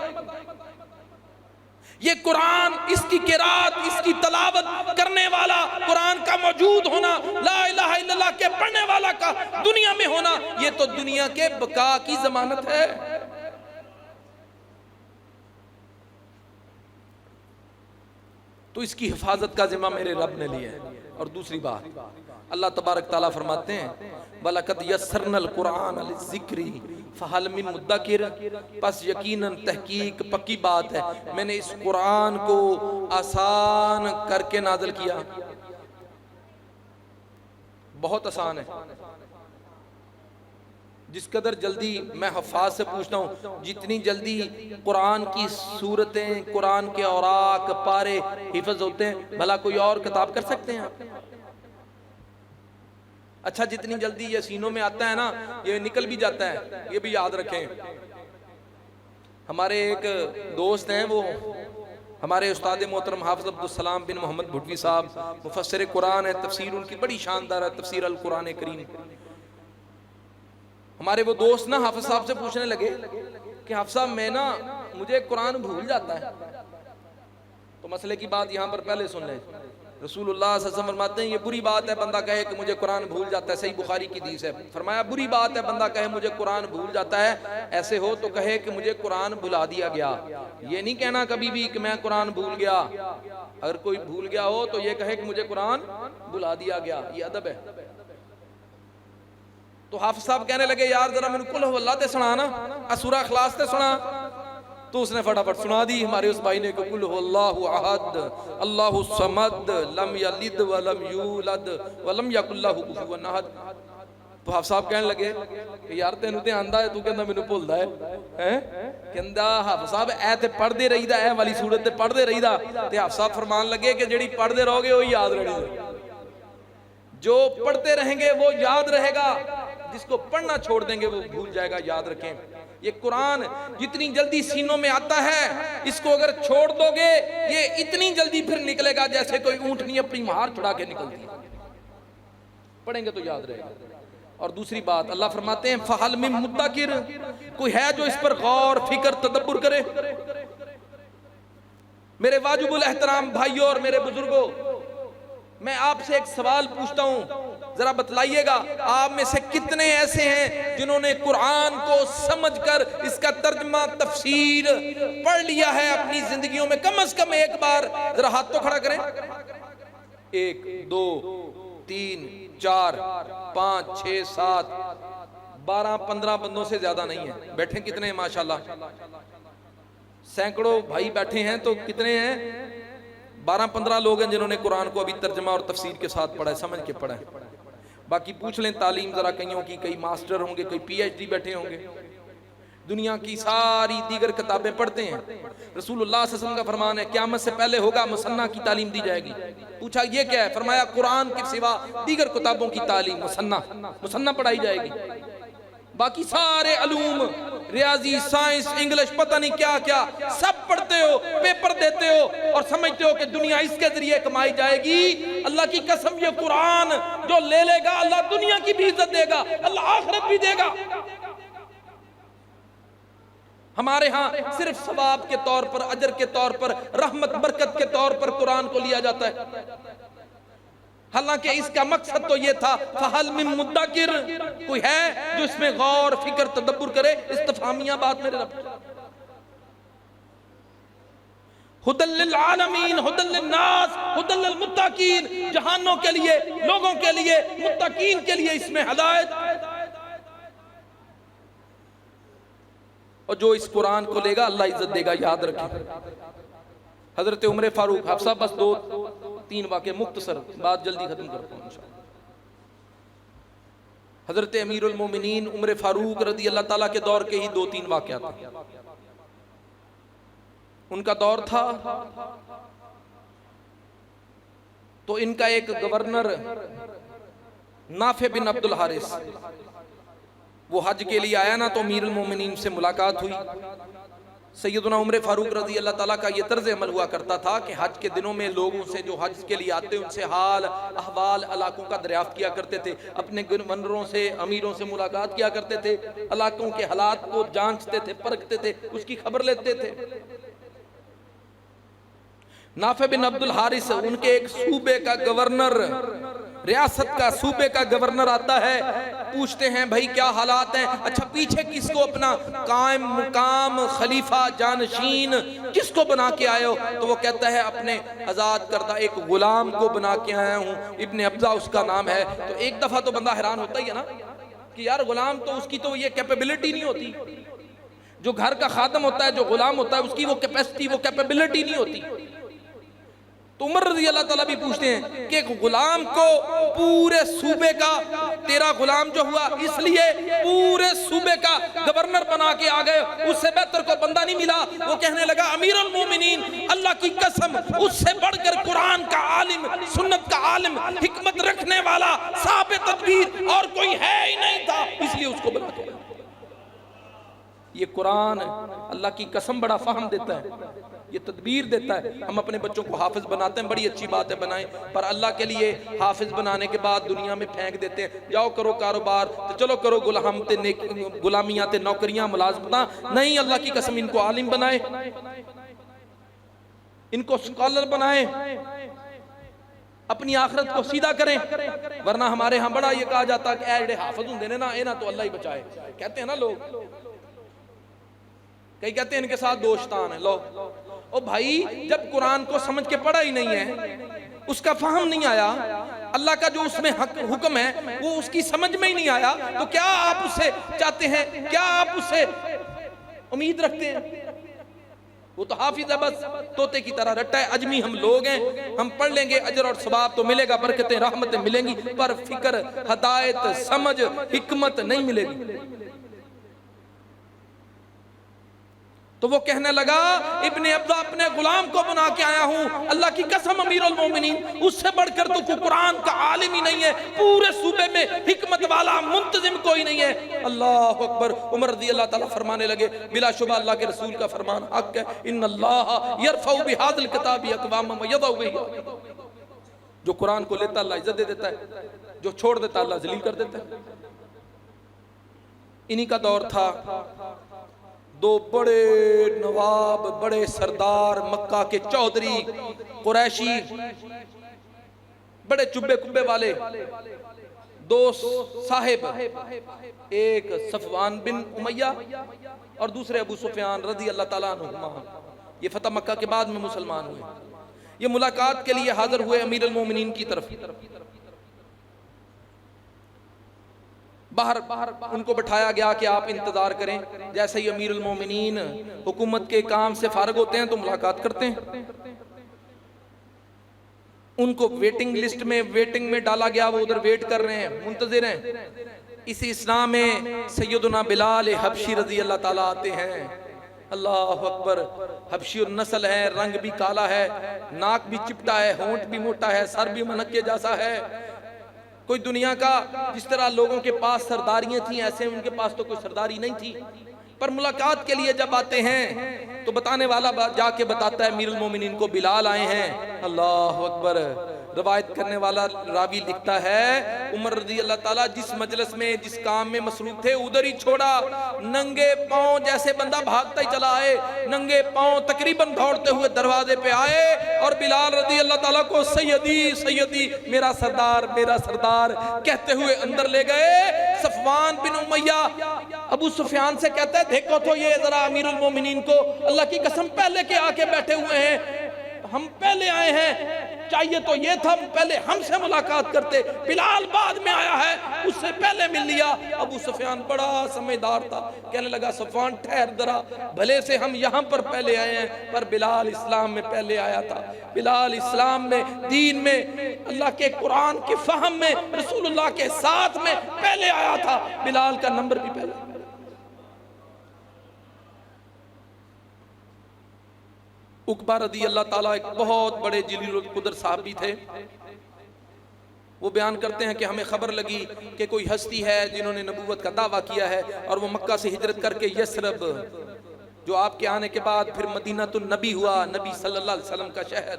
Speaker 2: ये कुरान, इसकी किरात, इसकी तलावत करने वाला, कुरान का मौजूद होना, ला इलाहा इल्लल्लाह के पढ़ने वाला का दुनिया में होना, ये तो दुनिया के बका की जमानत है। तो इसकी हिफाजत का जिम्मा मेरे रब ने लिया है। और दूसरी बात, अल्लाह तबारक ताला फरमाते हैं वलक़द यस्सरनल कुरान लिज़्ज़िक्री फ़हल मिन मुद्दकिर, बस यकीनन तहकीक पक्की बात है, मैंने इस कुरान को आसान करके नाज़िल किया। बहुत आसान है। जिस कदर जल्दी मैं हफ़ाज से पूछता हूँ, जितनी जल्दी कुरान की सूरतें, कुरान के औराक पारे हिफ्ज़ होते हैं, भला कोई और किताब कर सकते हैं आप? अच्छा, जितनी जल्दी ये सीनों में आता है ना, ये निकल भी जाता है, ये भी याद रखें। हमारे एक दोस्त हैं, वो हमारे उस्ताद मोहतरम हाफ़िज़ अब्दुल सलाम बिन मोहम्मद भुटवी साहब, मुफस्सिर कुरान है, तफसीर उनकी बड़ी शानदार है, तफसीर अल कुरान करीम। हमारे वो दोस्त ना हाफ़िज़ साहब से पूछने लगे कि हाफ़िज़ साहब, मैं ना, मुझे कुरान भूल जाता है। तो मसले की बात यहाँ पर पहले सुन लें। रसूलुल्लाह सल्लल्लाहु अलैहि वसल्लम फरमाते हैं, ये बुरी बात है बंदा कहे कि मुझे कुरान भूल जाता है। सही बुखारी की हदीस है। फरमाया बुरी बात है बंदा कहे मुझे कुरान भूल जाता है। ऐसे हो तो कहे कि मुझे कुरान भुला दिया गया। ये नहीं कहना कभी भी कि मैं कुरान भूल गया। अगर कोई भूल गया हो तो ये कहे कि मुझे कुरान भुला दिया गया। ये अदब है। तो हाफ़िज़ साहब कहने लगे, यार जरा मैंने कुल हुवल्लाह ते सुना ना, सूरा इखलास ते सुना। तो उसने फटाफट सुना दी हमारे उस भाई ने, कुल हुवल्लाहु अहद अल्लाहु समद लम यलिद व लम यूलद व लम यकुल लहु कुफुवन अहद। तो हाफ़िज़ साहब कहने लगे कि यार तेनू ते आंदा है, तू कहंदा मैनू भुलदा है। कहंदा हाफ़िज़ साहब ऐ ते पढ़दे रहीदा, ऐ वाली सूरत ते पढ़दे रहीदा। ते हाफ़िज़ साहब फरमान लगे कि जेड़ी पढ़दे रहोगे वही याद रहेगी। जो पढ़ते रहेंगे वो याद रहेगा, जिसको पढ़ना छोड़ देंगे वो भूल जाएगा। याद रखें, ये कुरान जितनी जल्दी सीनों में आता है, इसको अगर छोड़ दोगे ये इतनी जल्दी फिर निकलेगा जैसे कोई ऊंटनी अपनी मार छुड़ा के निकलती है। पढ़ेंगे तो याद रहेगा। और दूसरी बात, अल्लाह फरमाते हैं फहल मिन मुद्दकिर, कोई है जो इस पर गौर फिक्र तदब्बुर करे। मेरे वाजिबुल एहतराम भाइयों और मेरे बुजुर्गों, मैं आपसे एक सवाल पूछता हूं, जरा बतलाइएगा, आप में से कितने ऐसे हैं जिन्होंने कुरान को समझकर इसका तर्जमा तफसीर पढ़ लिया है अपनी जिंदगियों में कम से कम एक बार? जरा हाथ तो खड़ा करें। 1 2 3 4 5 6 7 12 15 बंदों से ज्यादा नहीं है। बैठे कितने हैं? माशाल्लाह सैकड़ों भाई बैठे हैं। तो कितने हैं? 12-15 लोग हैं जिन्होंने कुरान को अभी तर्जमा और तफसीर के साथ पढ़ा है, समझ के पढ़ा है। बाकी पूछ लें तालीम जरा, कईयों की कई मास्टर होंगे, कई PhD बैठे होंगे, दुनिया की सारी दीगर किताबें पढ़ते हैं। रसूलुल्लाह सल्लल्लाहु अलैहि वसल्लम का फरमान है क़यामत से पहले होगा मुसन्ना की तालीम दी जाएगी। पूछा ये क्या है? फरमाया कुरान के सिवा दीगर किताबों की तालीम मुसन्ना पढ़ाई जाएगी। बाकी सारे अलूम, रियाजी, साइंस, इंग्लिश, पता नहीं क्या क्या सब पढ़ते हो, पेपर देते हो और समझते हो कि दुनिया इसके जरिए कमाई जाएगी। अल्लाह की कसम, ये कुरान जो ले लेगा अल्लाह दुनिया की भी इज्जत देगा, अल्लाह आखिरत भी देगा। हमारे यहाँ सिर्फ सवाब के तौर पर, अजर के तौर पर, रहमत बरकत के तौर पर कुरान को लिया जाता है। हालांकि इसका मकसद तो ये था फहल मिन मुद्दकिर, कोई है जो इसमें गौर फिक्र तदब्बुर करे। इस्तिफामिया बात मेरे रब। हुदल लिल आलमीन हुदल लिन नास हुदल लिल मुत्तकीन, जहानों के लिए, लोगों के लिए, मुत्तकीन के लिए इसमें हिदायत। और जो इस कुरान को लेगा अल्लाह इज्जत देगा। याद रखें, हजरत उमर फारूक, हाफ़िज़, बस 2-3 वाक़े मुख्तसर, बात जल्दी खत्म करता हूँ इंशाअल्लाह। हजरत अमीरुल मोमिनीन उमर फारूक रज़ी अल्लाह ताला के दौर के ही 2-3 वाक़या थे। उनका दौर था तो इनका एक गवर्नर नाफे बिन अब्दुल हारिस, वो हज के लिए आया ना, तो अमीरुल मोमिनीन से मुलाकात हुई। सैयदना उमर फारूक रज़ी अल्लाह ताला का ये तर्ज अमल हुआ करता था कि हज के दिनों में लोगों से, जो हज के लिए आते, उनसे हाल अहवाल इलाकों का दरियाफ्त किया करते थे, अपने गवर्नरों से, अमीरों से मुलाकात किया करते थे, इलाकों के हालात को जांचते थे, परखते थे, उसकी खबर लेते थे। नाफे बिन अब्दुल हारिस, उनके एक सूबे का गवर्नर, रियासत का, सूबे का गवर्नर आता है, पूछते हैं भाई क्या हालात हैं? अच्छा, पीछे किसको अपना कायम मुकाम खलीफा जानशीन किसको बना के आए हो? तो वो कहता है अपने आजाद करदा एक गुलाम को बना के आया हूँ, इब्ने अब्जा उसका नाम है। तो एक दफा तो बंदा हैरान होता ही है ना कि यार गुलाम तो उसकी तो ये कैपेबिलिटी नहीं होती। जो घर का खादम होता है, जो गुलाम होता है, उसकी वो कैपेसिटी, वो कैपेबिलिटी नहीं होती। तो उमर रज़ी अल्लाह ताला भी पूछते हैं कि गुलाम को पूरे सूबे का, तेरा गुलाम जो हुआ इसलिए पूरे सूबे का गवर्नर बना के आ गए, उससे बेहतर को बंदा नहीं मिला। वो कहने लगा अमीरुल मोमिनीन, अल्लाह की कसम उससे बढ़कर कुरान का आलिम, सुन्नत का आलिम, हिकमत रखने वाला, साहिब तदबीर और कोई है ही नहीं था, इसलिए उसको बना के। ये कुरान अल्लाह की कसम बड़ा फाहम देता है, ये तदबीर देता है। हम अपने बच्चों को हाफिज बनाते हैं, बड़ी अच्छी बात है बनाएं, पर अल्लाह के लिए हाफिज बनाने के बाद दुनिया में फेंक देते हैं, जाओ करो कारोबार, तो चलो करो गुलामियां, नौकरियां, मुलाजमत। नहीं, अल्लाह की कसम इनको आलिम बनाए, इनको स्कॉलर बनाए, अपनी आखिरत को सीधा करें। वरना हमारे यहाँ बड़ा ये कहा जाता कि ए हाफिज होंगे ने ना, ये ना तो अल्लाह ही बचाए, कहते हैं ना लोग। कई कहते हैं इनके साथ दोस्तान है। लो ओ भाई, जब कुरान को समझ के पढ़ा ही नहीं है, उसका फहम नहीं आया, अल्लाह का जो उसमें हुक्म है वो उसकी समझ में ही नहीं आया, तो क्या आप उससे चाहते हैं, क्या आप उससे उम्मीद रखते हैं? वो तो हाफिज है, बस तोते की तरह रट्टा है। अजमी हम लोग हैं, हम पढ़ लेंगे, अजर और सवाब तो मिलेगा, बरकतें रहमतें मिलेंगी, पर फिक्र, हदायत, समझ, हिकमत नहीं मिलेगी। तो वो कहने लगा इब्ने अब्दा अपने गुलाम को बना के आया हूं, अल्लाह की कसम अमीरुल मोमिनीन, उससे बढ़कर तो कुरान का आलिम ही नहीं है, पूरे सूबे में हिकमत वाला मुंतजिम कोई नहीं है। अल्लाह अकबर। उमर रज़ी अल्लाह ताला फरमाने लगे बिलाशुबा अल्लाह के रसूल का फरमान हक है, इन्नल्लाह यरफउ बिहादिल किताबि अक़वाम व यदउ बिही। जो कुरान को लेता अल्लाह इज्जत दे देता है, जो छोड़ देता अल्लाह जलील कर देता है। इन्हीं का दौर था। दो बड़े नवाब, बड़े सरदार, मक्का के चौधरी, कुरैशी, बड़े चुब्बे कुब्बे वाले दो साहिब, एक सफवान बिन उमैया और दूसरे अबू सुफियान रज़ी अल्लाह ताला अन्हुमा। ये फतह मक्का के बाद में मुसलमान हुए। ये मुलाकात के लिए हाजिर हुए अमीरुल मोमिनीन की तरफ। बाहर उनको बिठाया गया कि आप इंतजार करें, जैसे ही अमीरुल मोमिनीन हुकूमत के काम से फारग होते हैं तो मुलाकात करते हैं। उनको वेटिंग लिस्ट में, वेटिंग में डाला गया, वो उधर वेट कर रहे हैं, मुंतजिर हैं। इसी इस्लाम में सैयदुना बिलाल हबशी रज़ी अल्लाह ताला आते हैं। अल्लाह अकबर। हबशी नस्ल है, रंग भी काला है, नाक भी चिपटा है, होंठ भी मोटा है, सर भी मनक्के जैसा है। कोई दुनिया का जिस तरह लोगों के पास सरदारियां थी, ऐसे उनके पास तो कोई सरदारी नहीं थी। पर मुलाकात के लिए जब आते हैं तो बताने वाला जाके बताता है अमीरुल मोमिनीन को बिलाल आए हैं। अल्लाह अकबर। रवायत करने वाला रावी लिखता है उमर रज़ी अल्लाह ताला जिस मजलिस में, जिस काम में मसरूफ थे, उधर ही छोड़ा। नंगे पांव जैसे बंदा भागता ही चला आए, नंगे पांव तकरीबन दौड़ते हुए दरवाजे पे आए और बिलाल रज़ी अल्लाह ताला को सैयदी सैयदी, मेरा सरदार मेरा सरदार कहते हुए अंदर ले गए। सफवान बिन उमैया अबू सुफियान से कहता है देखो तो ये जरा अमीरुल मोमिनीन को, अल्लाह की कसम पहले के आके बैठे हुए हैं, हम पहले आए हैं, चाहिए तो ये था पहले हमसे मुलाकात करते, बिलाल बाद में आया है, उससे पहले मिल लिया। अबू सुफियान बड़ा समझदार था, कहने लगा सफवान ठहर जरा, भले से हम यहाँ पर पहले आए हैं, पर बिलाल इस्लाम में पहले आया था। बिलाल इस्लाम में, दीन में, अल्लाह के कुरान के फहम में, रसूलुल्लाह के साथ में पहले आया था। बिलाल का नंबर भी पहले। उकबा रज़ी अल्लाह ताला एक बहुत बड़े जलील कुदर साहबी थे। वो बयान करते हैं कि हमें खबर लगी कि कोई हस्ती है जिन्होंने नबूवत का दावा किया है और वो मक्का से हिजरत करके यसरब, जो आपके आने के बाद फिर मदीनातुन नबी हुआ, नबी सल्लल्लाहु अलैहि वसल्लम का शहर।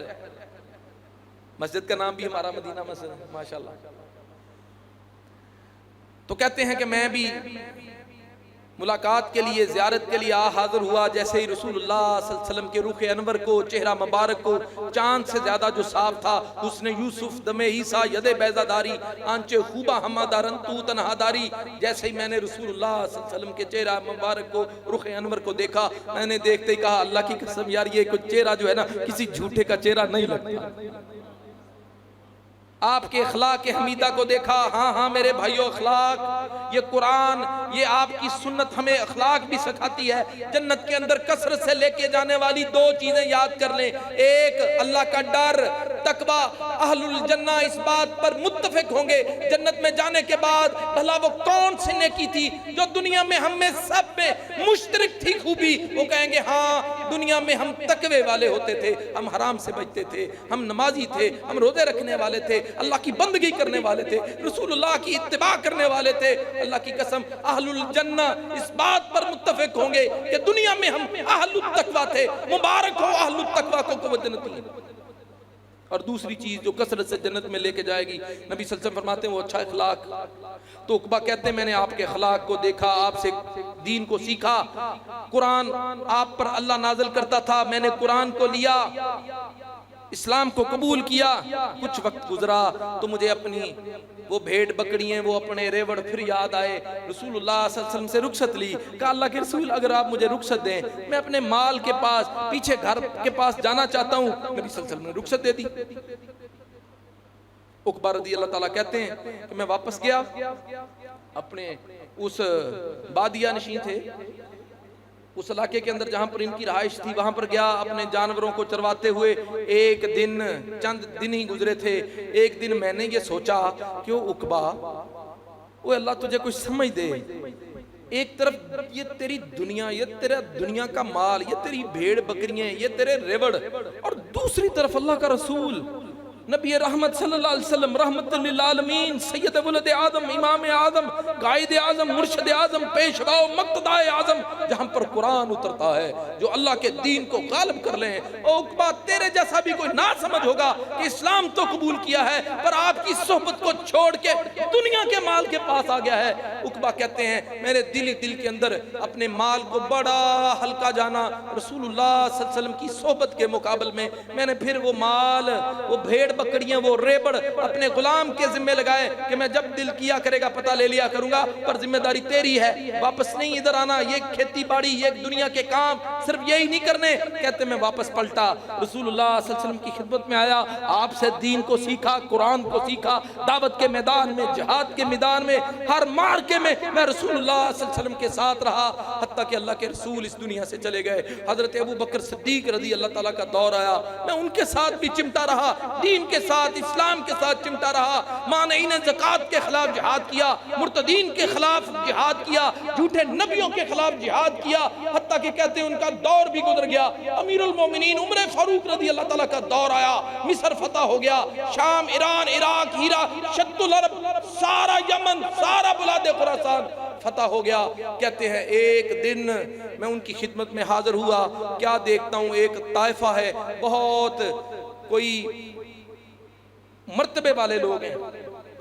Speaker 2: मस्जिद का नाम भी हमारा मदीना मस्जिद, माशाल्लाह। तो कहते हैं कि मैं भी मुलाकात के लिए, ज़ियारत के लिए हाजिर हुआ। जैसे ही रसूलुल्लाह सल्लल्लाहु अलैहि वसल्लम के रुख अनवर को, चेहरा मुबारक को चांद से ज्यादा जो साफ था, उसने यूसुफ दमे ईसा यदे बैजादारी आंचे खूबा हमादारन तू तनहादारी। जैसे ही मैंने रसूलुल्लाह सल्लल्लाहु अलैहि वसल्लम के चेहरा मुबारक को, रुख अनवर को देखा, मैंने देखते ही कहा अल्लाह की कसम यार ये कोई चेहरा जो है ना किसी झूठे का चेहरा नहीं लगता। आपके अखलाक हमीदा को देखा। हाँ हाँ मेरे भाइयों, अखलाक, ये कुरान, ये आपकी सुन्नत हमें अखलाक भी सिखाती है। जन्नत के अंदर कसरत से लेके जाने वाली दो चीजें याद कर लें, एक अल्लाह का डर, तकवा। अहलुल जन्ना इस बात पर मुत्तफिक होंगे जन्नत में जाने के बाद, भला वो कौन सी नेकी थी जो दुनिया में हम में सब में मुश्तरक थी खूबी। वो कहेंगे हाँ, दुनिया में हम तकवे वाले होते थे, हम हराम से बचते थे, हम नमाजी थे, हम रोजे रखने वाले थे, अल्लाह की बंदगी करने वाले थे, रसूलुल्लाह की इत्तिबा करने वाले थे। अल्लाह की कसम अहलुल जन्ना इस बात पर मुत्तफिक होंगे कि दुनिया में हम अहलुत तकवा थे। मुबारक हो अहलुत तकवा को जन्नत। और दूसरी चीज जो कसरत से जन्नत में लेके जाएगी, नबी सल्लल्लाहु अलैहि वसल्लम फरमाते हैं वो अच्छा अखलाक। तो उकबा कहते हैं मैंने आपके अखलाक को देखा, आपसे दीन को सीखा, कुरान आप पर अल्लाह नाज़िल करता था, मैंने कुरान को लिया, इस्लाम को कबूल किया। कुछ वक्त गुजरा तो मुझे अपनी वो भेड़ बकरियां, वो अपने रेवड़ फिर याद आए। रसूलुल्लाह सल्लल्लाहु अलैहि वसल्लम से रुखसत ली, कहा अल्लाह के रसूल अगर आप मुझे रुखसत दें, मैं अपने माल के पास पीछे घर के पास जाना चाहता हूँ। नबी सल्लल्लाहु अलैहि वसल्लम ने रुखसत दे दी। उकबा रज़ी अल्लाह ताला कहते हैं कि मैं वापस गया, अपने उस बादिया नशीं थे, उस इलाके के अंदर जहां पर इनकी रहाइश थी, वहां पर गया अपने जानवरों को चरवाते हुए। एक दिन, चंद दिन ही गुजरे थे, एक दिन मैंने ये सोचा क्यों उकबा, वो अल्लाह तुझे कुछ समझ दे। एक तरफ ये तेरी दुनिया, ये तेरा दुनिया का माल, ये तेरी भेड़ बकरियां, ये तेरे रेवड़, और दूसरी तरफ अल्लाह का रसूल नबी रहमत सल्लल्लाहु अलैहि वसल्लम, रहमतुल लिल आलमीन, सैयद वलद आदम, इमाम आदम, गाइद आजम, मुर्शिद आजम, पेशवा मक्तदाए आजम, जहां पर कुरान उतरता है जो अल्लाह के दीन को गालिब कर ले। ओ उकबा, तेरे जैसा भी कोई ना समझ होगा कि इस्लाम तो कबूल किया है पर आपकी सोहबत को छोड़ के दुनिया के माल के पास आ गया है। उकबा कहते हैं मेरे दिल के अंदर अपने माल को बड़ा हल्का जाना। रसूलुल्लाह सल्लल्लाहु अलैहि वसल्लम की सोहबत के मुकाबले में मैंने फिर वो माल, वो भेड़ बकरियां, वो रेबड़ अपने गुलाम के जिम्मे लगाए कि मैं जब दिल किया करेगा पता ले लिया करूंगा, पर जिम्मेदारी तेरी है, वापस नहीं इधर आना, ये खेती बाड़ी, ये दुनिया के काम सिर्फ यही नहीं करने। कहते मैं वापस पलटा, रसूलुल्लाह सल्लल्लाहु अलैहि वसल्लम की खिदमत में आया, आपसे दीन को सीखा, कुरान को सीखा, दावत के मैदान में, जिहाद के मैदान में, हर मार्के में मैं रसूलुल्लाह सल्लल्लाहु अलैहि वसल्लम के साथ रहा, हत्ता कि अल्लाह के रसूल इस दुनिया से चले गए। हजरत अबू बकर सिद्दीक रज़ी अल्लाह ताला का दौर आया, मैं उनके साथ भी चिमटा रहा, दीन के साथ, इस्लाम के साथ चिमटा रहा। मानईन ज़कात के खिलाफ जिहाद किया, मुर्तदीन के खिलाफ जिहाद किया, झूठे नबियों के खिलाफ जिहाद किया, हत्ता कि कहते हैं उनका दौर भी गुजर गया। अमीरुल मोमिनीन उमर फारूक रज़ी अल्लाह ताला का दौर आया, मिस्र फतह हो गया, शाम, ईरान, इराक, हीरा, शत्तुल अरब, सारा यमन, सारा बुलादे खुरासान फतह हो गया। कहते हैं एक दिन मैं उनकी खिदमत में हाजिर हुआ, क्या देखता हूँ एक ताइफा है, बहुत कोई मर्तबे वाले लोग हैं,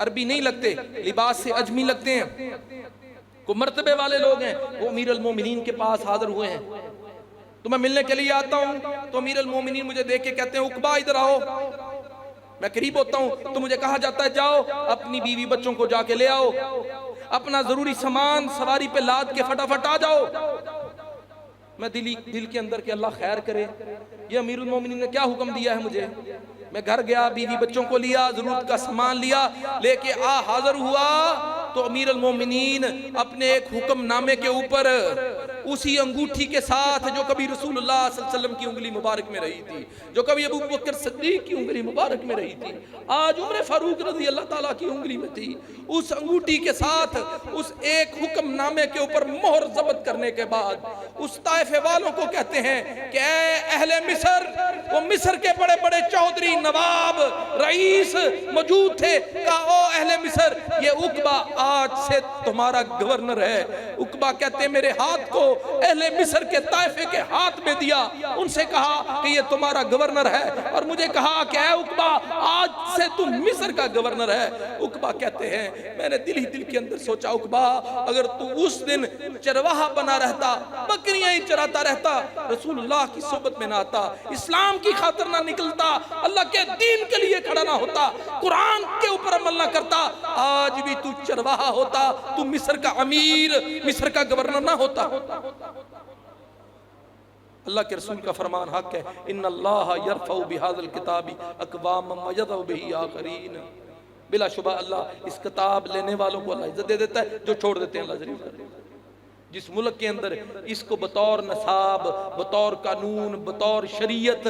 Speaker 2: अरबी नहीं लगते, लिबास से अजमी लगते हैं, को मर्तबे वाले लोग हैं, वो अमीरुल मोमिनीन के पास हाजिर हुए हैं। तो मैं मिलने के लिए आता हूँ तो अमीरुल मोमिनीन मुझे देख के कहते हैं उकबा इधर आओ। मैं करीब होता हूँ तो मुझे कहा जाता है जाओ अपनी बीवी बच्चों को जाके ले आओ, अपना जरूरी सामान सवारी पे लाद के फटाफट आ जाओ। मैं दिल के अंदर के अल्लाह खैर करे, ये अमीरुल मोमिनीन ने क्या हुक्म दिया है मुझे। मैं घर गया, बीवी बच्चों को लिया, जरूरत का सामान लिया, लेके हाजिर हुआ तो अमीरुल मोमिनीन अपने एक हुक्मनामे के ऊपर उसी अंगूठी के साथ जो कभी रसूलुल्लाह सल्लल्लाहु अलैहि वसल्लम की उंगली मुबारक में रही थी, जो कभी अबू बकर सिद्दीक की उंगली मुबारक में रही थी, आज उमर फारूक रज़ी अल्लाह ताला की उंगली में थी, उस अंगूठी के साथ उस एक हुक्मनामे के ऊपर मोहर जब्त करने के बाद उस ताइफे वालों को कहते हैं कि ऐ अहले मिस्र, वो मिस्र के बड़े बड़े चौधरी, नवाब, रईस मौजूद थे, कहा ओ अहले मिस्र, ये उकबा आज से तुम्हारा गवर्नर है। उकबा कहते मेरे हाथ को अहले मिस्र के ताइफे के हाथ में दिया, उनसे कहा कि ये तुम्हारा गवर्नर है, और मुझे कहा कि ऐ उकबा आज से तुम मिस्र का गवर्नर है। उकबा कहते हैं मैंने दिल के अंदर सोचा उकबा अगर तू उस दिन चरवाहा बना रहता, बकरियां ही चराता रहता, रसूलुल्लाह की सोबत में ना आता, इस्लाम की खातिर ना निकलता, अल्लाह के दीन के लिए खड़ा ना होता, कुरान के ऊपर अमल ना करता, आज भी तू चरवाहा होता, तू मिस्र का अमीर, मिस्र का गवर्नर ना होता। अल्लाह के रसूल का फरमान हक है, इन्नल्लाह यरफउ बिहाज़िल किताबी अक़वामम व यज़उ बिही आखरीन। बिलाशुबा अल्लाह इस किताब लेने वालों को अल्लाह इज्जत दे देता है, जो छोड़ देते हैं अल्लाह जलील कर देता है। जिस मुल्क के अंदर इसको बतौर नसाब, बतौर कानून, बतौर शरीयत,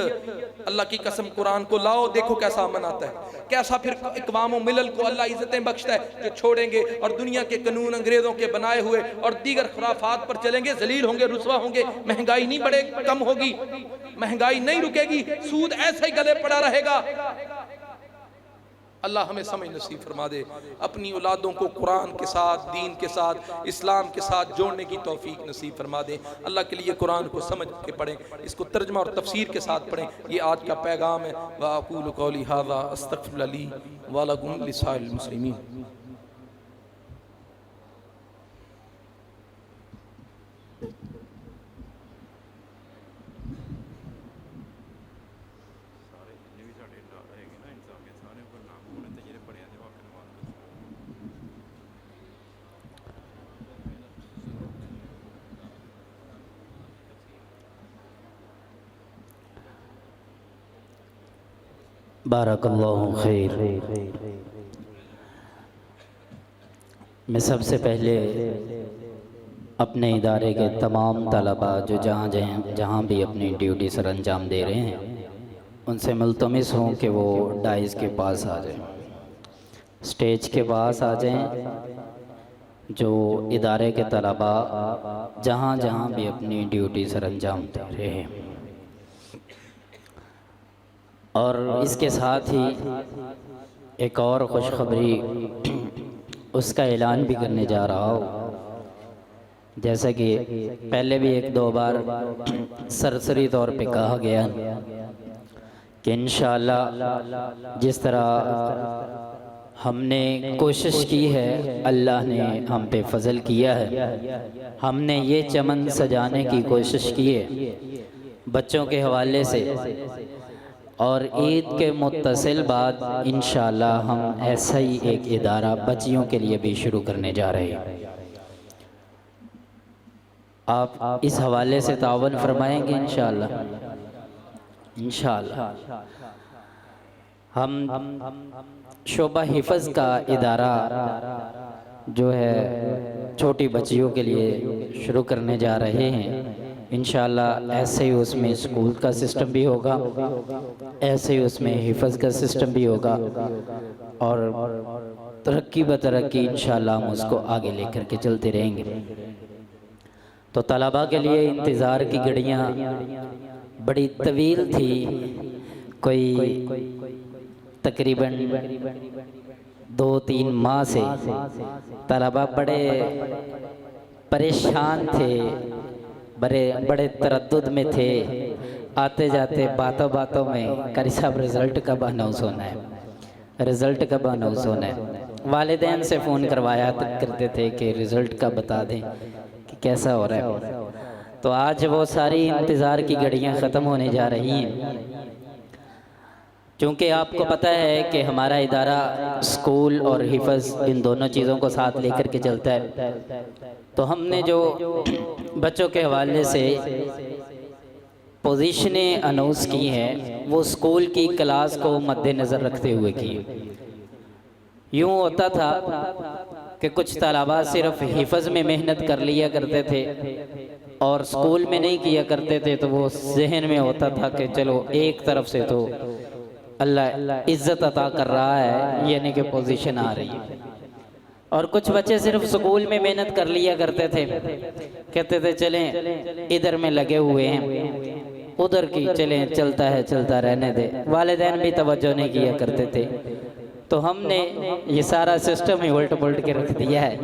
Speaker 2: अल्लाह की कसम कुरान को लाओ, देखो कैसा अमन आता है, कैसा फिर इकवाम मिलल को अल्लाह इज्जतें बख्शता है। जो छोड़ेंगे और दुनिया के कानून अंग्रेजों के बनाए हुए और दीगर खुराफात पर चलेंगे, जलील होंगे, रुसवा होंगे, महंगाई नहीं बढ़े कम होगी, महंगाई नहीं रुकेगी, सूद ऐसे ही गले पड़ा रहेगा। अल्लाह हमें समझ नसीब फरमा दे, अपनी औलादों को कुरान के साथ, दीन के साथ, इस्लाम के साथ जोड़ने की तौफीक नसीब फरमा दे। अल्लाह के लिए कुरान को समझ के पढ़ें, इसको तर्जमा और तफसीर के साथ पढ़ें। ये आज का पैगाम है। व अक़ूलु क़ौली हाज़ा अस्तग़फ़िरुल्लाह ली व लकुम लिसाइरिल मुस्लिमीन।
Speaker 1: बारकल्लाहु खैर। मैं सबसे पहले अपने इदारे के तमाम तलबा जो जहाँ भी अपनी ड्यूटी सर अंजाम दे रहे हैं, उनसे मुल्तमिस हूँ कि वो डाइस के पास आ जाएं, स्टेज के पास आ जाएं। जो इदारे के तलबा जहाँ भी अपनी ड्यूटी सर अंजाम दे रहे हैं, और इसके साथ ही एक और खुशखबरी उसका ऐलान भी करने जा रहा हूँ। जैसा कि पहले भी एक दो बार सरसरी तौर पे कहा गया कि इंशाअल्लाह जिस तरह हमने कोशिश की है, अल्लाह ने हम पे फजल किया है, हमने ये चमन सजाने की कोशिश की है बच्चों के हवाले से, और ईद के मुत्तसिल बाद इंशाअल्लाह हम ऐसा ही एक इदारा बच्चियों के लिए भी शुरू करने जा रहे हैं। आप इस हवाले से तावन फरमाएंगे इंशाअल्लाह। हम शोबा हिफ़्ज़ का इदारा जो है छोटी बच्चियों के लिए शुरू करने जा रहे हैं। इंशाअल्लाह ऐसे ही उसमें स्कूल का सिस्टम भी होगा, ऐसे ही उसमें हिफ़्ज़ का सिस्टम भी होगा, और तरक्की ब तरक्की इंशाअल्लाह हम उसको आगे लेकर के चलते रहेंगे। तो तलबा के लिए इंतज़ार की घड़ियाँ बड़ी तवील थी, कोई तकरीबन 2-3 माह से तलबा बड़े परेशान थे, बड़े तरद्दुद में थे। आते जाते बातों बातों में कारी साहब रिज़ल्ट कब अनाउंस होना है, रिज़ल्ट कब अनाउंस होना है। वालिदैन से फ़ोन करवाया करते थे कि रिज़ल्ट का बता दें कि कैसा हो रहा है। तो आज वो सारी इंतज़ार की घड़ियाँ ख़त्म होने जा रही हैं। क्योंकि आपको पता है कि हमारा इदारा स्कूल और हिफ़्ज़ इन दोनों चीज़ों को साथ लेकर के चलता है। तो हमने जो बच्चों के हवाले से पोजीशनें अनाउंस की हैं वो स्कूल की क्लास को मद्देनज़र रखते हुए की। यूँ होता था कि कुछ तलबा सिर्फ़ हिफ़्ज़ में मेहनत कर लिया करते थे और स्कूल में नहीं किया करते थे, तो वो जहन में होता था कि चलो एक तरफ से तो अल्लाह इज़्ज़त अता कर रहा है, यानी कि पोजीशन आ रही है। और कुछ बच्चे सिर्फ स्कूल में मेहनत कर लिया करते थे, कहते थे चलें इधर में लगे हुए हैं, उधर की चलें चलता है चलता रहने दे। वालिदैन भी तवज्जो नहीं किया करते थे। तो हमने ये सारा सिस्टम ही उल्ट पुल्ट के रख दिया है,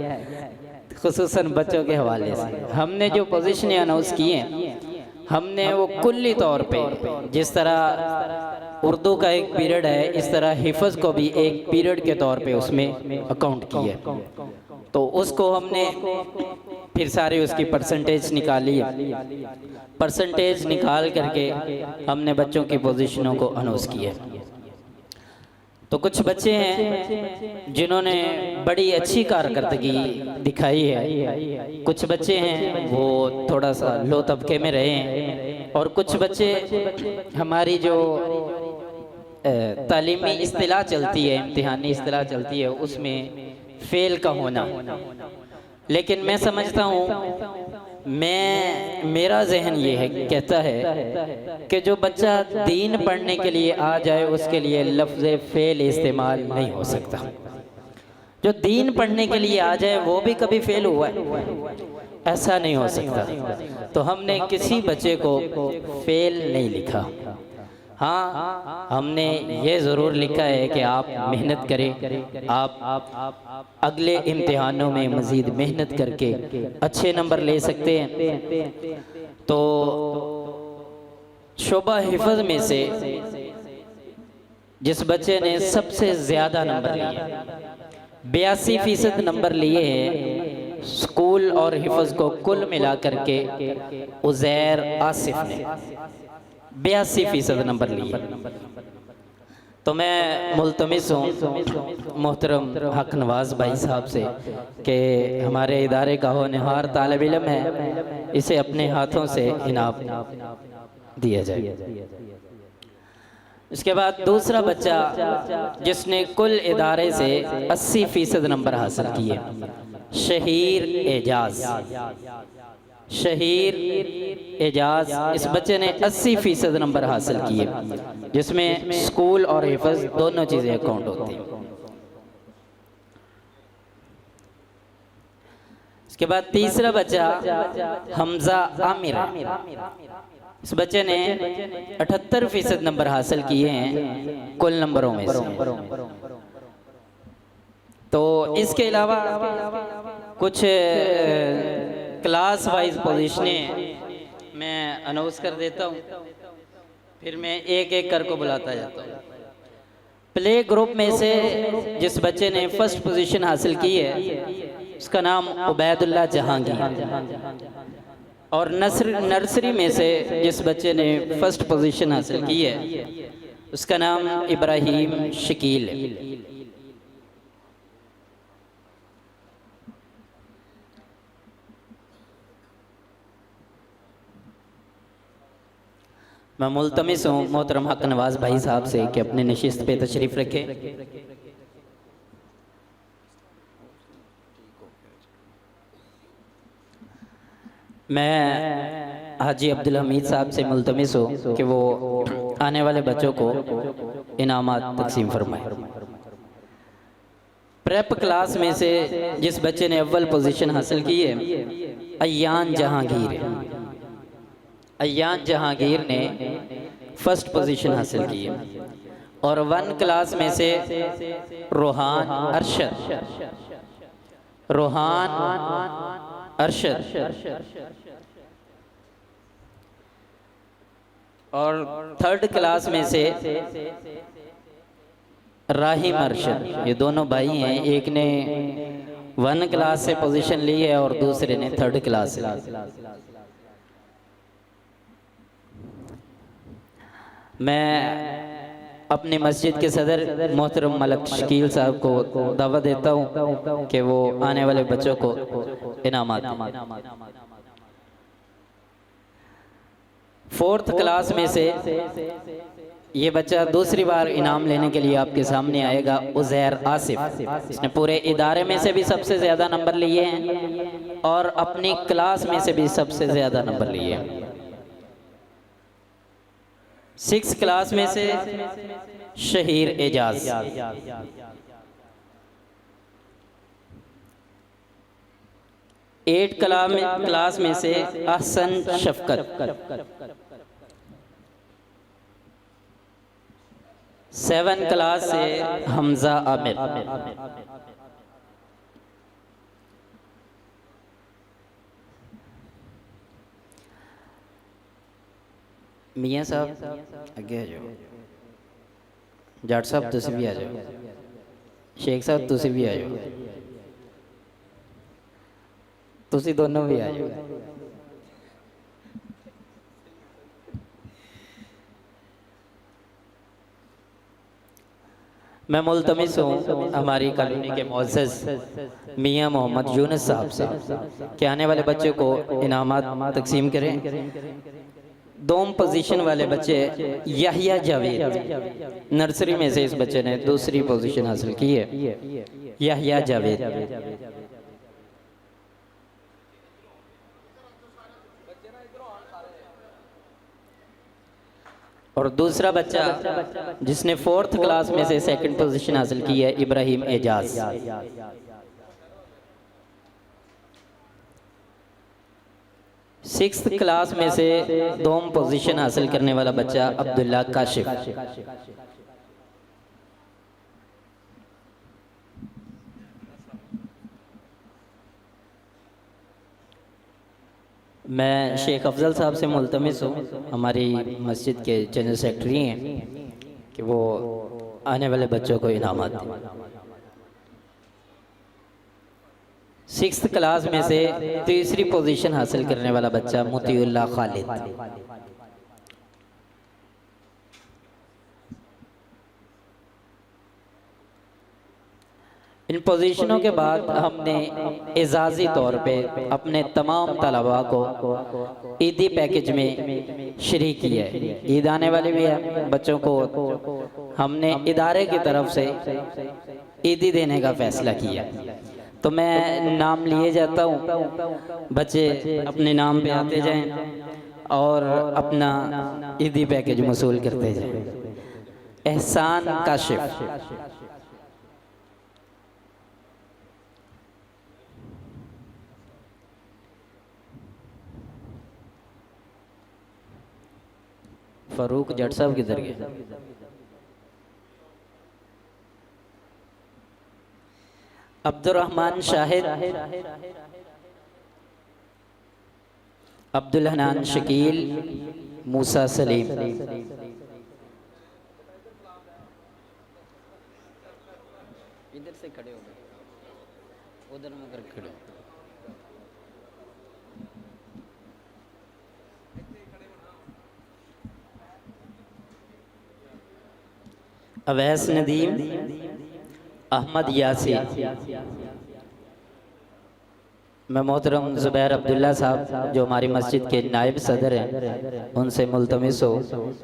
Speaker 1: खुसूसन बच्चों के हवाले से। हमने जो पोजीशनें अनाउंस की हैं, हमने वो कुल्ली तौर पे, जिस तरह उर्दू का एक पीरियड है, इस तरह हिफ़्ज़ को भी एक पीरियड के तौर पे उसमें अकाउंट किया। तो उसको हमने फिर सारी उसकी परसेंटेज निकाली, परसेंटेज निकाल करके हमने बच्चों की पोजीशनों को अनाउंस किया। तो कुछ बच्चे हैं जिन्होंने बड़ी अच्छी कारकर्दगी दिखाई है, कुछ बच्चे हैं वो थोड़ा सा लो तबके में रहे हैं, और कुछ बच्चे हमारी जो तालीमी इस्तिलाह चलती है, इम्तिहानी इस्तिलाह चलती है, उसमें फ़ेल का होना, लेकिन मैं समझता हूँ, मेरा जहन ये है कहता है कि जो बच्चा दीन पढ़ने के लिए आ जाए उसके लिए लफ्ज़ फ़ेल इस्तेमाल नहीं हो सकता। जो दीन पढ़ने के लिए आ जाए वो भी कभी फेल हुआ है, ऐसा नहीं हो सकता। तो हमने किसी बच्चे को फेल नहीं लिखा। हाँ, हमने ये ज़रूर लिखा है कि आप मेहनत करें, आप अगले इम्तिहानों में मज़ीद मेहनत करके अच्छे नंबर ले सकते हैं। तो शोबा हिफ़्ज़ में से जिस बच्चे ने सबसे ज़्यादा नंबर लिए, 82% नंबर लिए हैं स्कूल और हिफ़्ज़ को कुल मिला करके, उज़ैर आसिफ ने 82% नंबर लिए। तो मैं मुल्तमिस हूँ मोहतरम हक नवाज़ भाई साहब से कि हमारे इदारे का होनहार तालिब इल्म है, इसे अपने हाथों से इनाम दिया जाए। इसके बाद दूसरा बच्चा जिसने कुल इदारे से 80% नंबर हासिल किए, शहीर एजाज। शहीर एजाज, इस बच्चे ने 80% नंबर हासिल किए, जिसमें स्कूल और हिफ़्ज़ दोनों चीज़ें अकाउंट होती हैं। इसके बाद तीसरा बच्चा हमजा आमिर, इस बच्चे ने 78% नंबर हासिल किए हैं कुल नंबरों में से। तो इसके अलावा कुछ क्लास वाइज पोजीशनें मैं अनाउंस कर देता हूँ, फिर मैं एक एक कर को बुलाता जाता हूँ। प्ले ग्रुप में से जिस बच्चे ने फर्स्ट पोजीशन हासिल की है उसका नाम उबैदुल्लाह जहांगीर, और नर्सरी में से जिस बच्चे ने फर्स्ट पोजीशन हासिल की है उसका नाम इब्राहिम शकील है। मैं मुल्तमिस हूँ मोहतरम हक नवाज़ भाई साहब से कि अपने नशिस्त पे तशरीफ़ रखें। मैं हाजी अब्दुल हमीद साहब से मुल्तमिस हूँ कि वो आने वाले बच्चों को इनामात तकसीम फरमाए। प्रेप क्लास में से जिस बच्चे ने अव्वल पोजीशन हासिल की है अयान जहांगीर, अयान जहांगीर ने फर्स्ट पोजीशन हासिल की है। और 1 क्लास में से रोहान अरशद, रोहान अरशद, और 3rd क्लास में से राहिम अरशद। ये दोनों भाई हैं, एक ने 1 क्लास से पोजीशन ली है और दूसरे ने 3rd क्लास से। मैं अपनी मस्जिद के सदर मोहतरम मलक शकील साहब को दावा देता हूँ कि वो आने वाले बच्चों को इनामात दें। 4th क्लास में से ये बच्चा दूसरी बार इनाम लेने के लिए आपके सामने आएगा, उज़ैर आसिफ। इसने पूरे इदारे में से भी सबसे ज़्यादा नंबर लिए हैं और अपनी क्लास में से भी सबसे ज़्यादा नंबर लिए हैं। 6th क्लास में से शहीर एजाज, 8th क्लास में से अहसन शफकत, 7th क्लास से हमजा आमिर, मियाँ साहब आगे आ जाओ, जाट साहब तुसी भी आ जाओ, शेख साहब तुसी भी आ जाओ, तुसी दोनों भी आ जाओ। मैं मुल्तमिस हूँ हमारी कॉलोनी के मुअज़्ज़ज़ मियाँ मोहम्मद यूनुस साहब से कि आने वाले बच्चे को इनामात तकसीम करें। 2 पोजीशन वाले बच्चे याहिया जावेद, नर्सरी में से इस बच्चे ने दूसरी पोजीशन हासिल की है, याहिया जावेद। और दूसरा बच्चा जिसने 4th क्लास में से 2nd पोजीशन हासिल की है इब्राहिम एजाज। 6th क्लास में से 2 पोजीशन हासिल करने वाला बच्चा अब्दुल्ला काशिफ। मैं शेख अफजल साहब से मुल्तमिस हूँ, हमारी मस्जिद के जनरल सेक्रेटरी हैं, कि वो आने वाले बच्चों को इनामात दें। 6th क्लास में से 3री पोजीशन हासिल करने वाला बच्चा मोतीउल्लाह खालिद। इन पोजीशनों के बाद हमने एजाज़ी तौर पे अपने तमाम तलबा को ईदी पैकेज में शरीक किया है। ईद आने वाली भी है, बच्चों को हमने इदारे की तरफ से ईदी देने का फ़ैसला किया। तो मैं नाम लिए जाता हूँ, बच्चे अपने नाम पे आते जाएं और अपना ईदी पैकेज वसूल करते जाएं। एहसान काशिफ, फारूक जट साहब किधर गए? अब्दुर्रहमान शाहिद, अब्दुल हनान शकील, मूसा सलीम। इधर से खड़े हो गए, उधर मगर खड़े हो। अवैस नदीम, अहमद यासीर। मैं मोहतरम ज़ुबैर अब्दुल्ला साहब जो हमारी मस्जिद के नायब सदर हैं, उनसे मुल्तमिस हो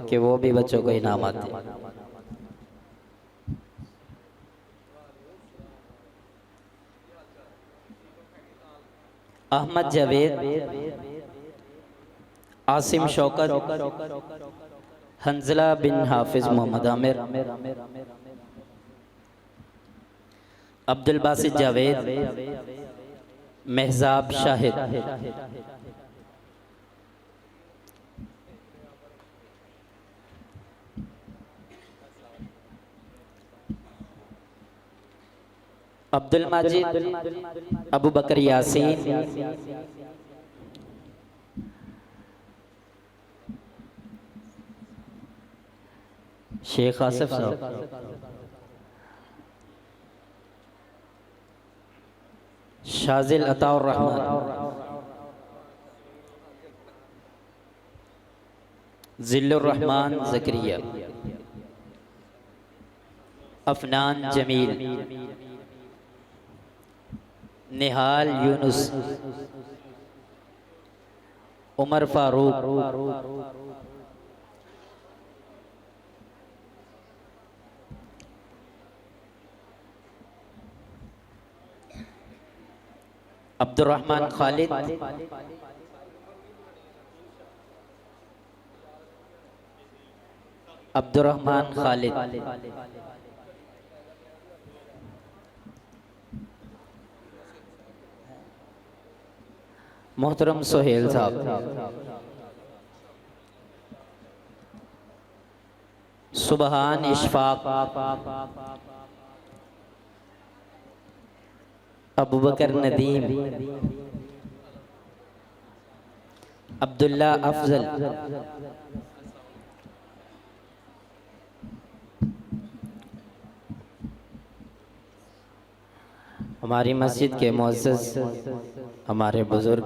Speaker 1: कि वो भी बच्चों को इनामात दें। अहमद जावेद, आसिम शौकत, हंजला बिन हाफिज मोहम्मद आमिर, अब्दुल बासित जावेद, महजाब शाहिद। अब्दुल माजिद, अबू बकर यासीन, शेख आसिफ साहब, शाजिल अताउर रहमान, जिल्लुर रहमान ज़करिया, अफनान जमील, निहाल यूनुस, उमर फारूक, अब्दुर्रहमान खालिद, अब्दुर्रहमान खालिद, मोहतरम सोहेल साहब, सुबहान इशफाक, अबू बकर नदीम, अब्दुल्ला अफजल, हमारी मस्जिद के मुअज़्ज़ज़ हमारे बुज़ुर्ग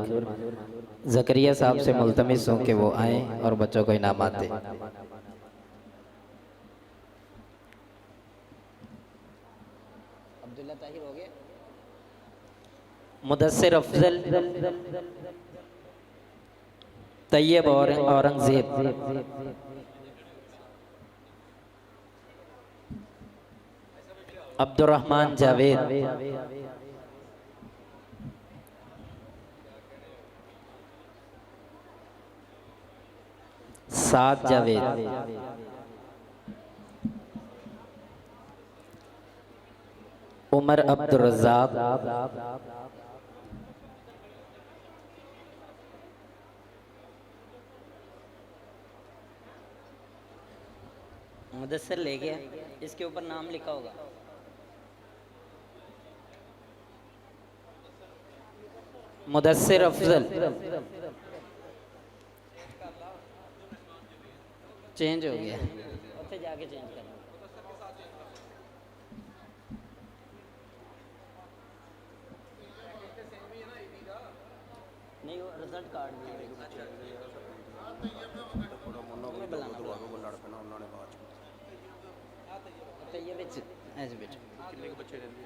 Speaker 1: ज़करिया साहब से मुल्तमिस हूँ कि वो आएँ और बच्चों को इनामात दें। अब्दुल्ला ताहिर हो गए, मुदस्सिर अफजल, तैयब और औरंगजेब, अब्दुर्रहमान जावेद, साद जावेद, उमर अब्दुल रज़ाक, मुदस्सर ले गया, इसके ऊपर नाम लिखा होगा। मुदस्सिर अफजल चेंज हो गया, उत्थे जाके चेंज करना। नहीं वो रिजल्ट कार्ड नहीं ये बिच ऐसे बिच कितने बच्चे रहंदे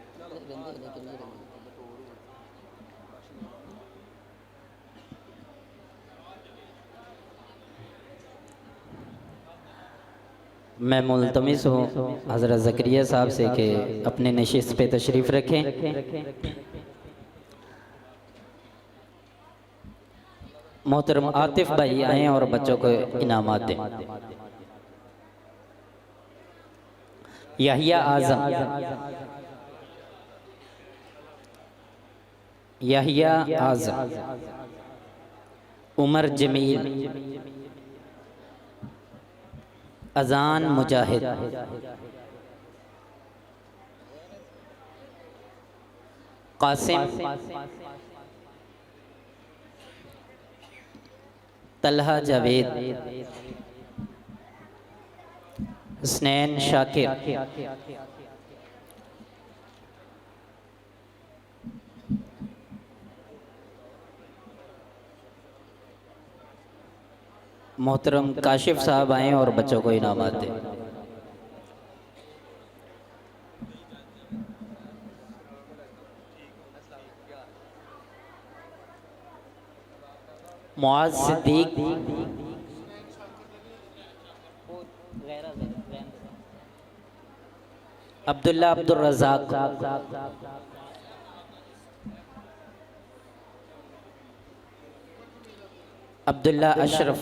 Speaker 1: मैं मुल्तमिस हूँ हज़रत ज़करिया साहब से कि अपने नशिस्त पे तशरीफ़ रखें। मोहतरम आतिफ भाई आए और बच्चों को इनामात दें। याहिया आज़म, याहिया आज़म, उमर जमील, अजान मुजाहिद, कासिम, तलहा जावेद, हुसनैन शाकिर, मोहतरम काशिफ साहब आए और बच्चों को इनामात दें। मुआज़ सिद्दीक, अब्दुल्ला अब्दुल रज़ाक, अब्दुल्ला अशरफ,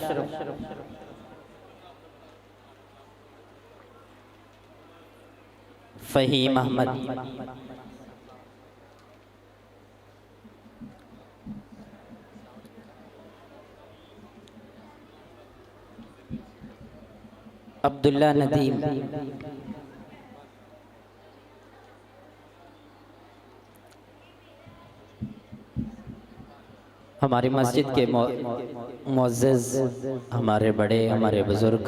Speaker 1: फ़हीम अहमद, अब्दुल्ला नदीम, हमारी मस्जिद के मुअज़्ज़िज़, हमारे बड़े, हमारे बुज़ुर्ग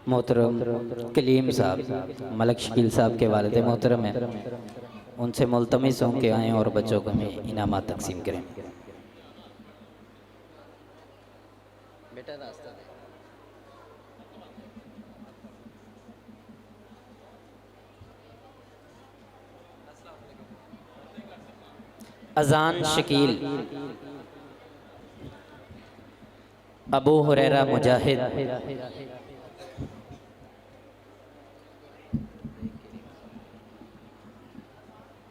Speaker 1: मोहतरम कलीम साहब, मलक शकील साहब के वालिद मोहतरम हैं, उनसे मुल्तमिस हों के आएँ और बच्चों को हमें इनामात तकसीम करें। बेटा रास्ता दे। अजान शकील, अबू हुरैरा मुजाहिद,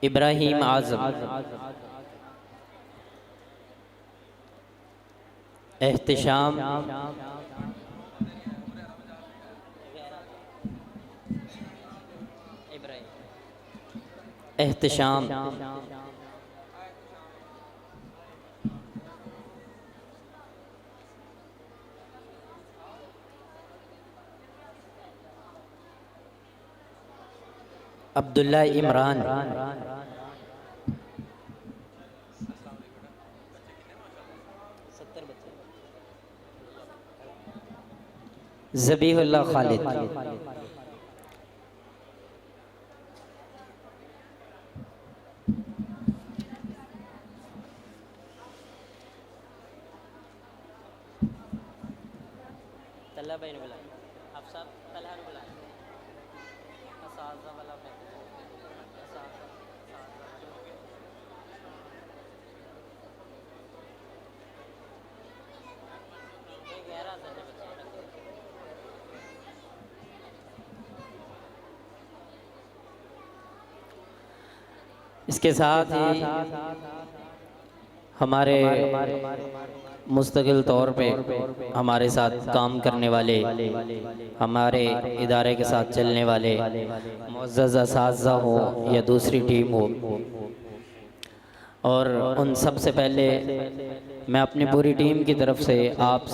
Speaker 1: इब्राहिम आज़म, एहतिशाम, एहतिशाम, अब्दुल्ला इमरान, ज़बीहुल्लाह खालिद, तल्ला भाई ने बुलाया, आप सब तल्हा ने बुलाया, असाज़ा वाला इसके साथ ही हमारे मुस्तकिल तौर पे हमारे साथ काम करने वाले, हमारे इदारे के साथ चलने वाले मुअज़्ज़ज़ असातिज़ा हो या दूसरी टीम हो, और उन सब से पहले मैं अपनी पूरी टीम की तरफ से आप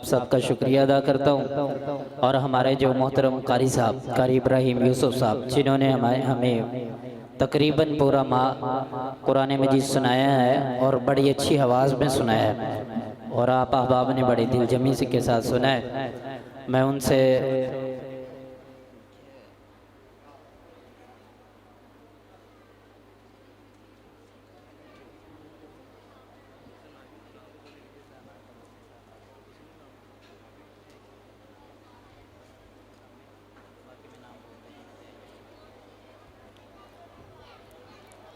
Speaker 1: सबका शुक्रिया अदा करता हूँ। और हमारे जो मोहतरम कारी साहब, कारी इब्राहिम यूसुफ साहब, जिन्होंने हमें तकरीबन पूरा कुरान मजीद सुनाया है और बड़ी अच्छी आवाज़ में सुनाया है, और आप अहबाब ने बड़ी दिलजमी के साथ सुना है। मैं उनसे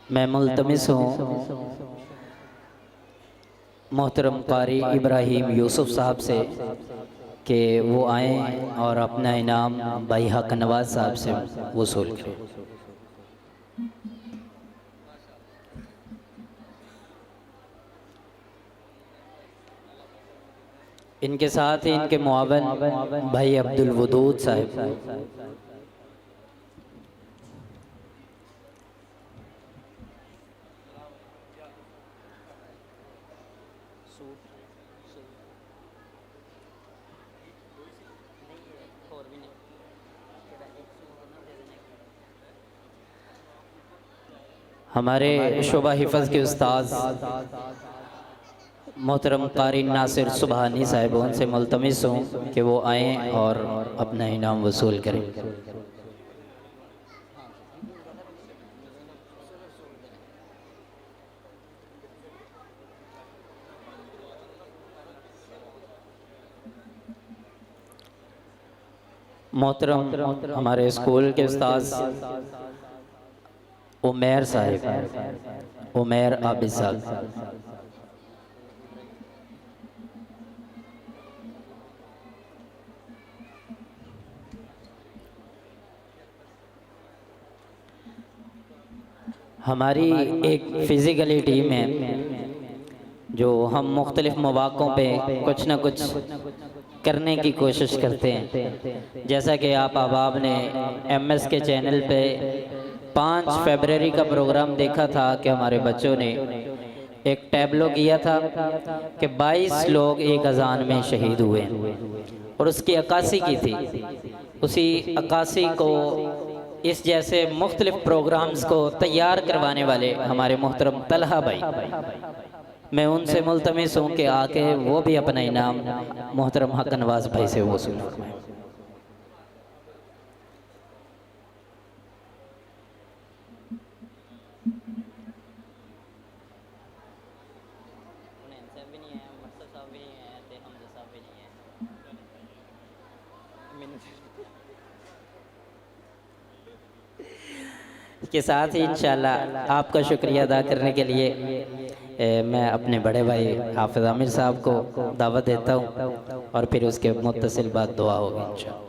Speaker 1: मैं मुल्तमिस हूँ मोहतरम कारी इब्राहिम यूसुफ साहब से कि वो आएँ और अपना इनाम भाई हक नवाज साहब से वसूल करें। इनके साथ ही इनके मुआवन भाई अब्दुल वदूद साहब। हमारे शोबा हिफ़्ज़ के उस्ताद मोहतरम कारी नासिर सुबहानी साहब, उनसे मुल्तमिस हूँ कि वो आएँ और अपना इनाम वसूल करें। मोहतरम हमारे स्कूल के उस्ताद उमैर साहिब, उमैर आबिद साहब। हमारी एक फ़िज़िकली टीम है जो हम मुख्तलिफ़ मौक़ों पे कुछ ना कुछ करने की कोशिश करते हैं। जैसा कि आप अहबाब ने MS के चैनल पे 5 फरवरी का प्रोग्राम देखा था कि हमारे बच्चों ने एक टैबलो किया था कि 22 लोग एक अजान में शहीद हुए और उसकी अक्कासी की थी। उसी अक्कासी को इस जैसे मुख्तलिफ प्रोग्राम्स को तैयार करवाने वाले हमारे मोहतरम तलहा भाई, मैं उनसे मुल्तमिस हूँ कि आके वो भी अपना इनाम मोहतरम हक नवाज भाई से वसूल फरमाएं। के साथ ही इंशाअल्लाह आपका शुक्रिया अदा करने के लिए मैं अपने बड़े भाई हाफिज़ आमिर साहब को दावत देता हूँ और फिर उसके मुत्तसिल बाद दुआ होगी इंशाअल्लाह।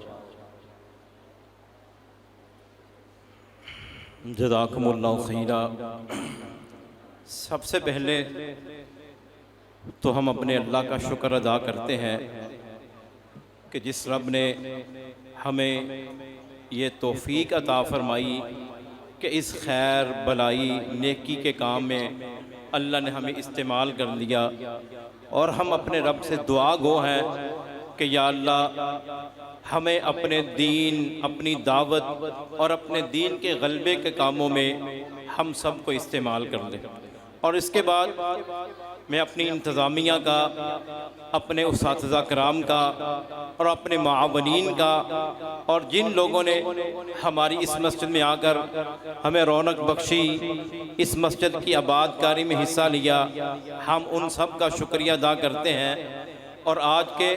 Speaker 3: जज़ाकुमुल्लाहु खैरा। सबसे पहले तो हम अपने अल्लाह का शुक्र अदा करते हैं कि जिस रब ने हमें ये तौफीक अता फरमाई कि इस खैर भलाई नेकी के काम में अल्लाह ने हमें इस्तेमाल कर लिया, और हम अपने रब से दुआ गो हैं कि या अल्लाह हमें अपने दीन, अपनी दावत और अपने दीन के गलबे के कामों में हम सब को इस्तेमाल कर लें। और इसके बाद मैं अपनी इंतज़ामिया का, अपने उस्ताज़ा कराम का और अपने मावनीन का, और जिन लोगों ने हमारी इस मस्जिद में आकर हमें रौनक बख्शी, इस मस्जिद की आबादकारी में हिस्सा लिया, हम उन सब का शुक्रिया अदा करते हैं। और आज के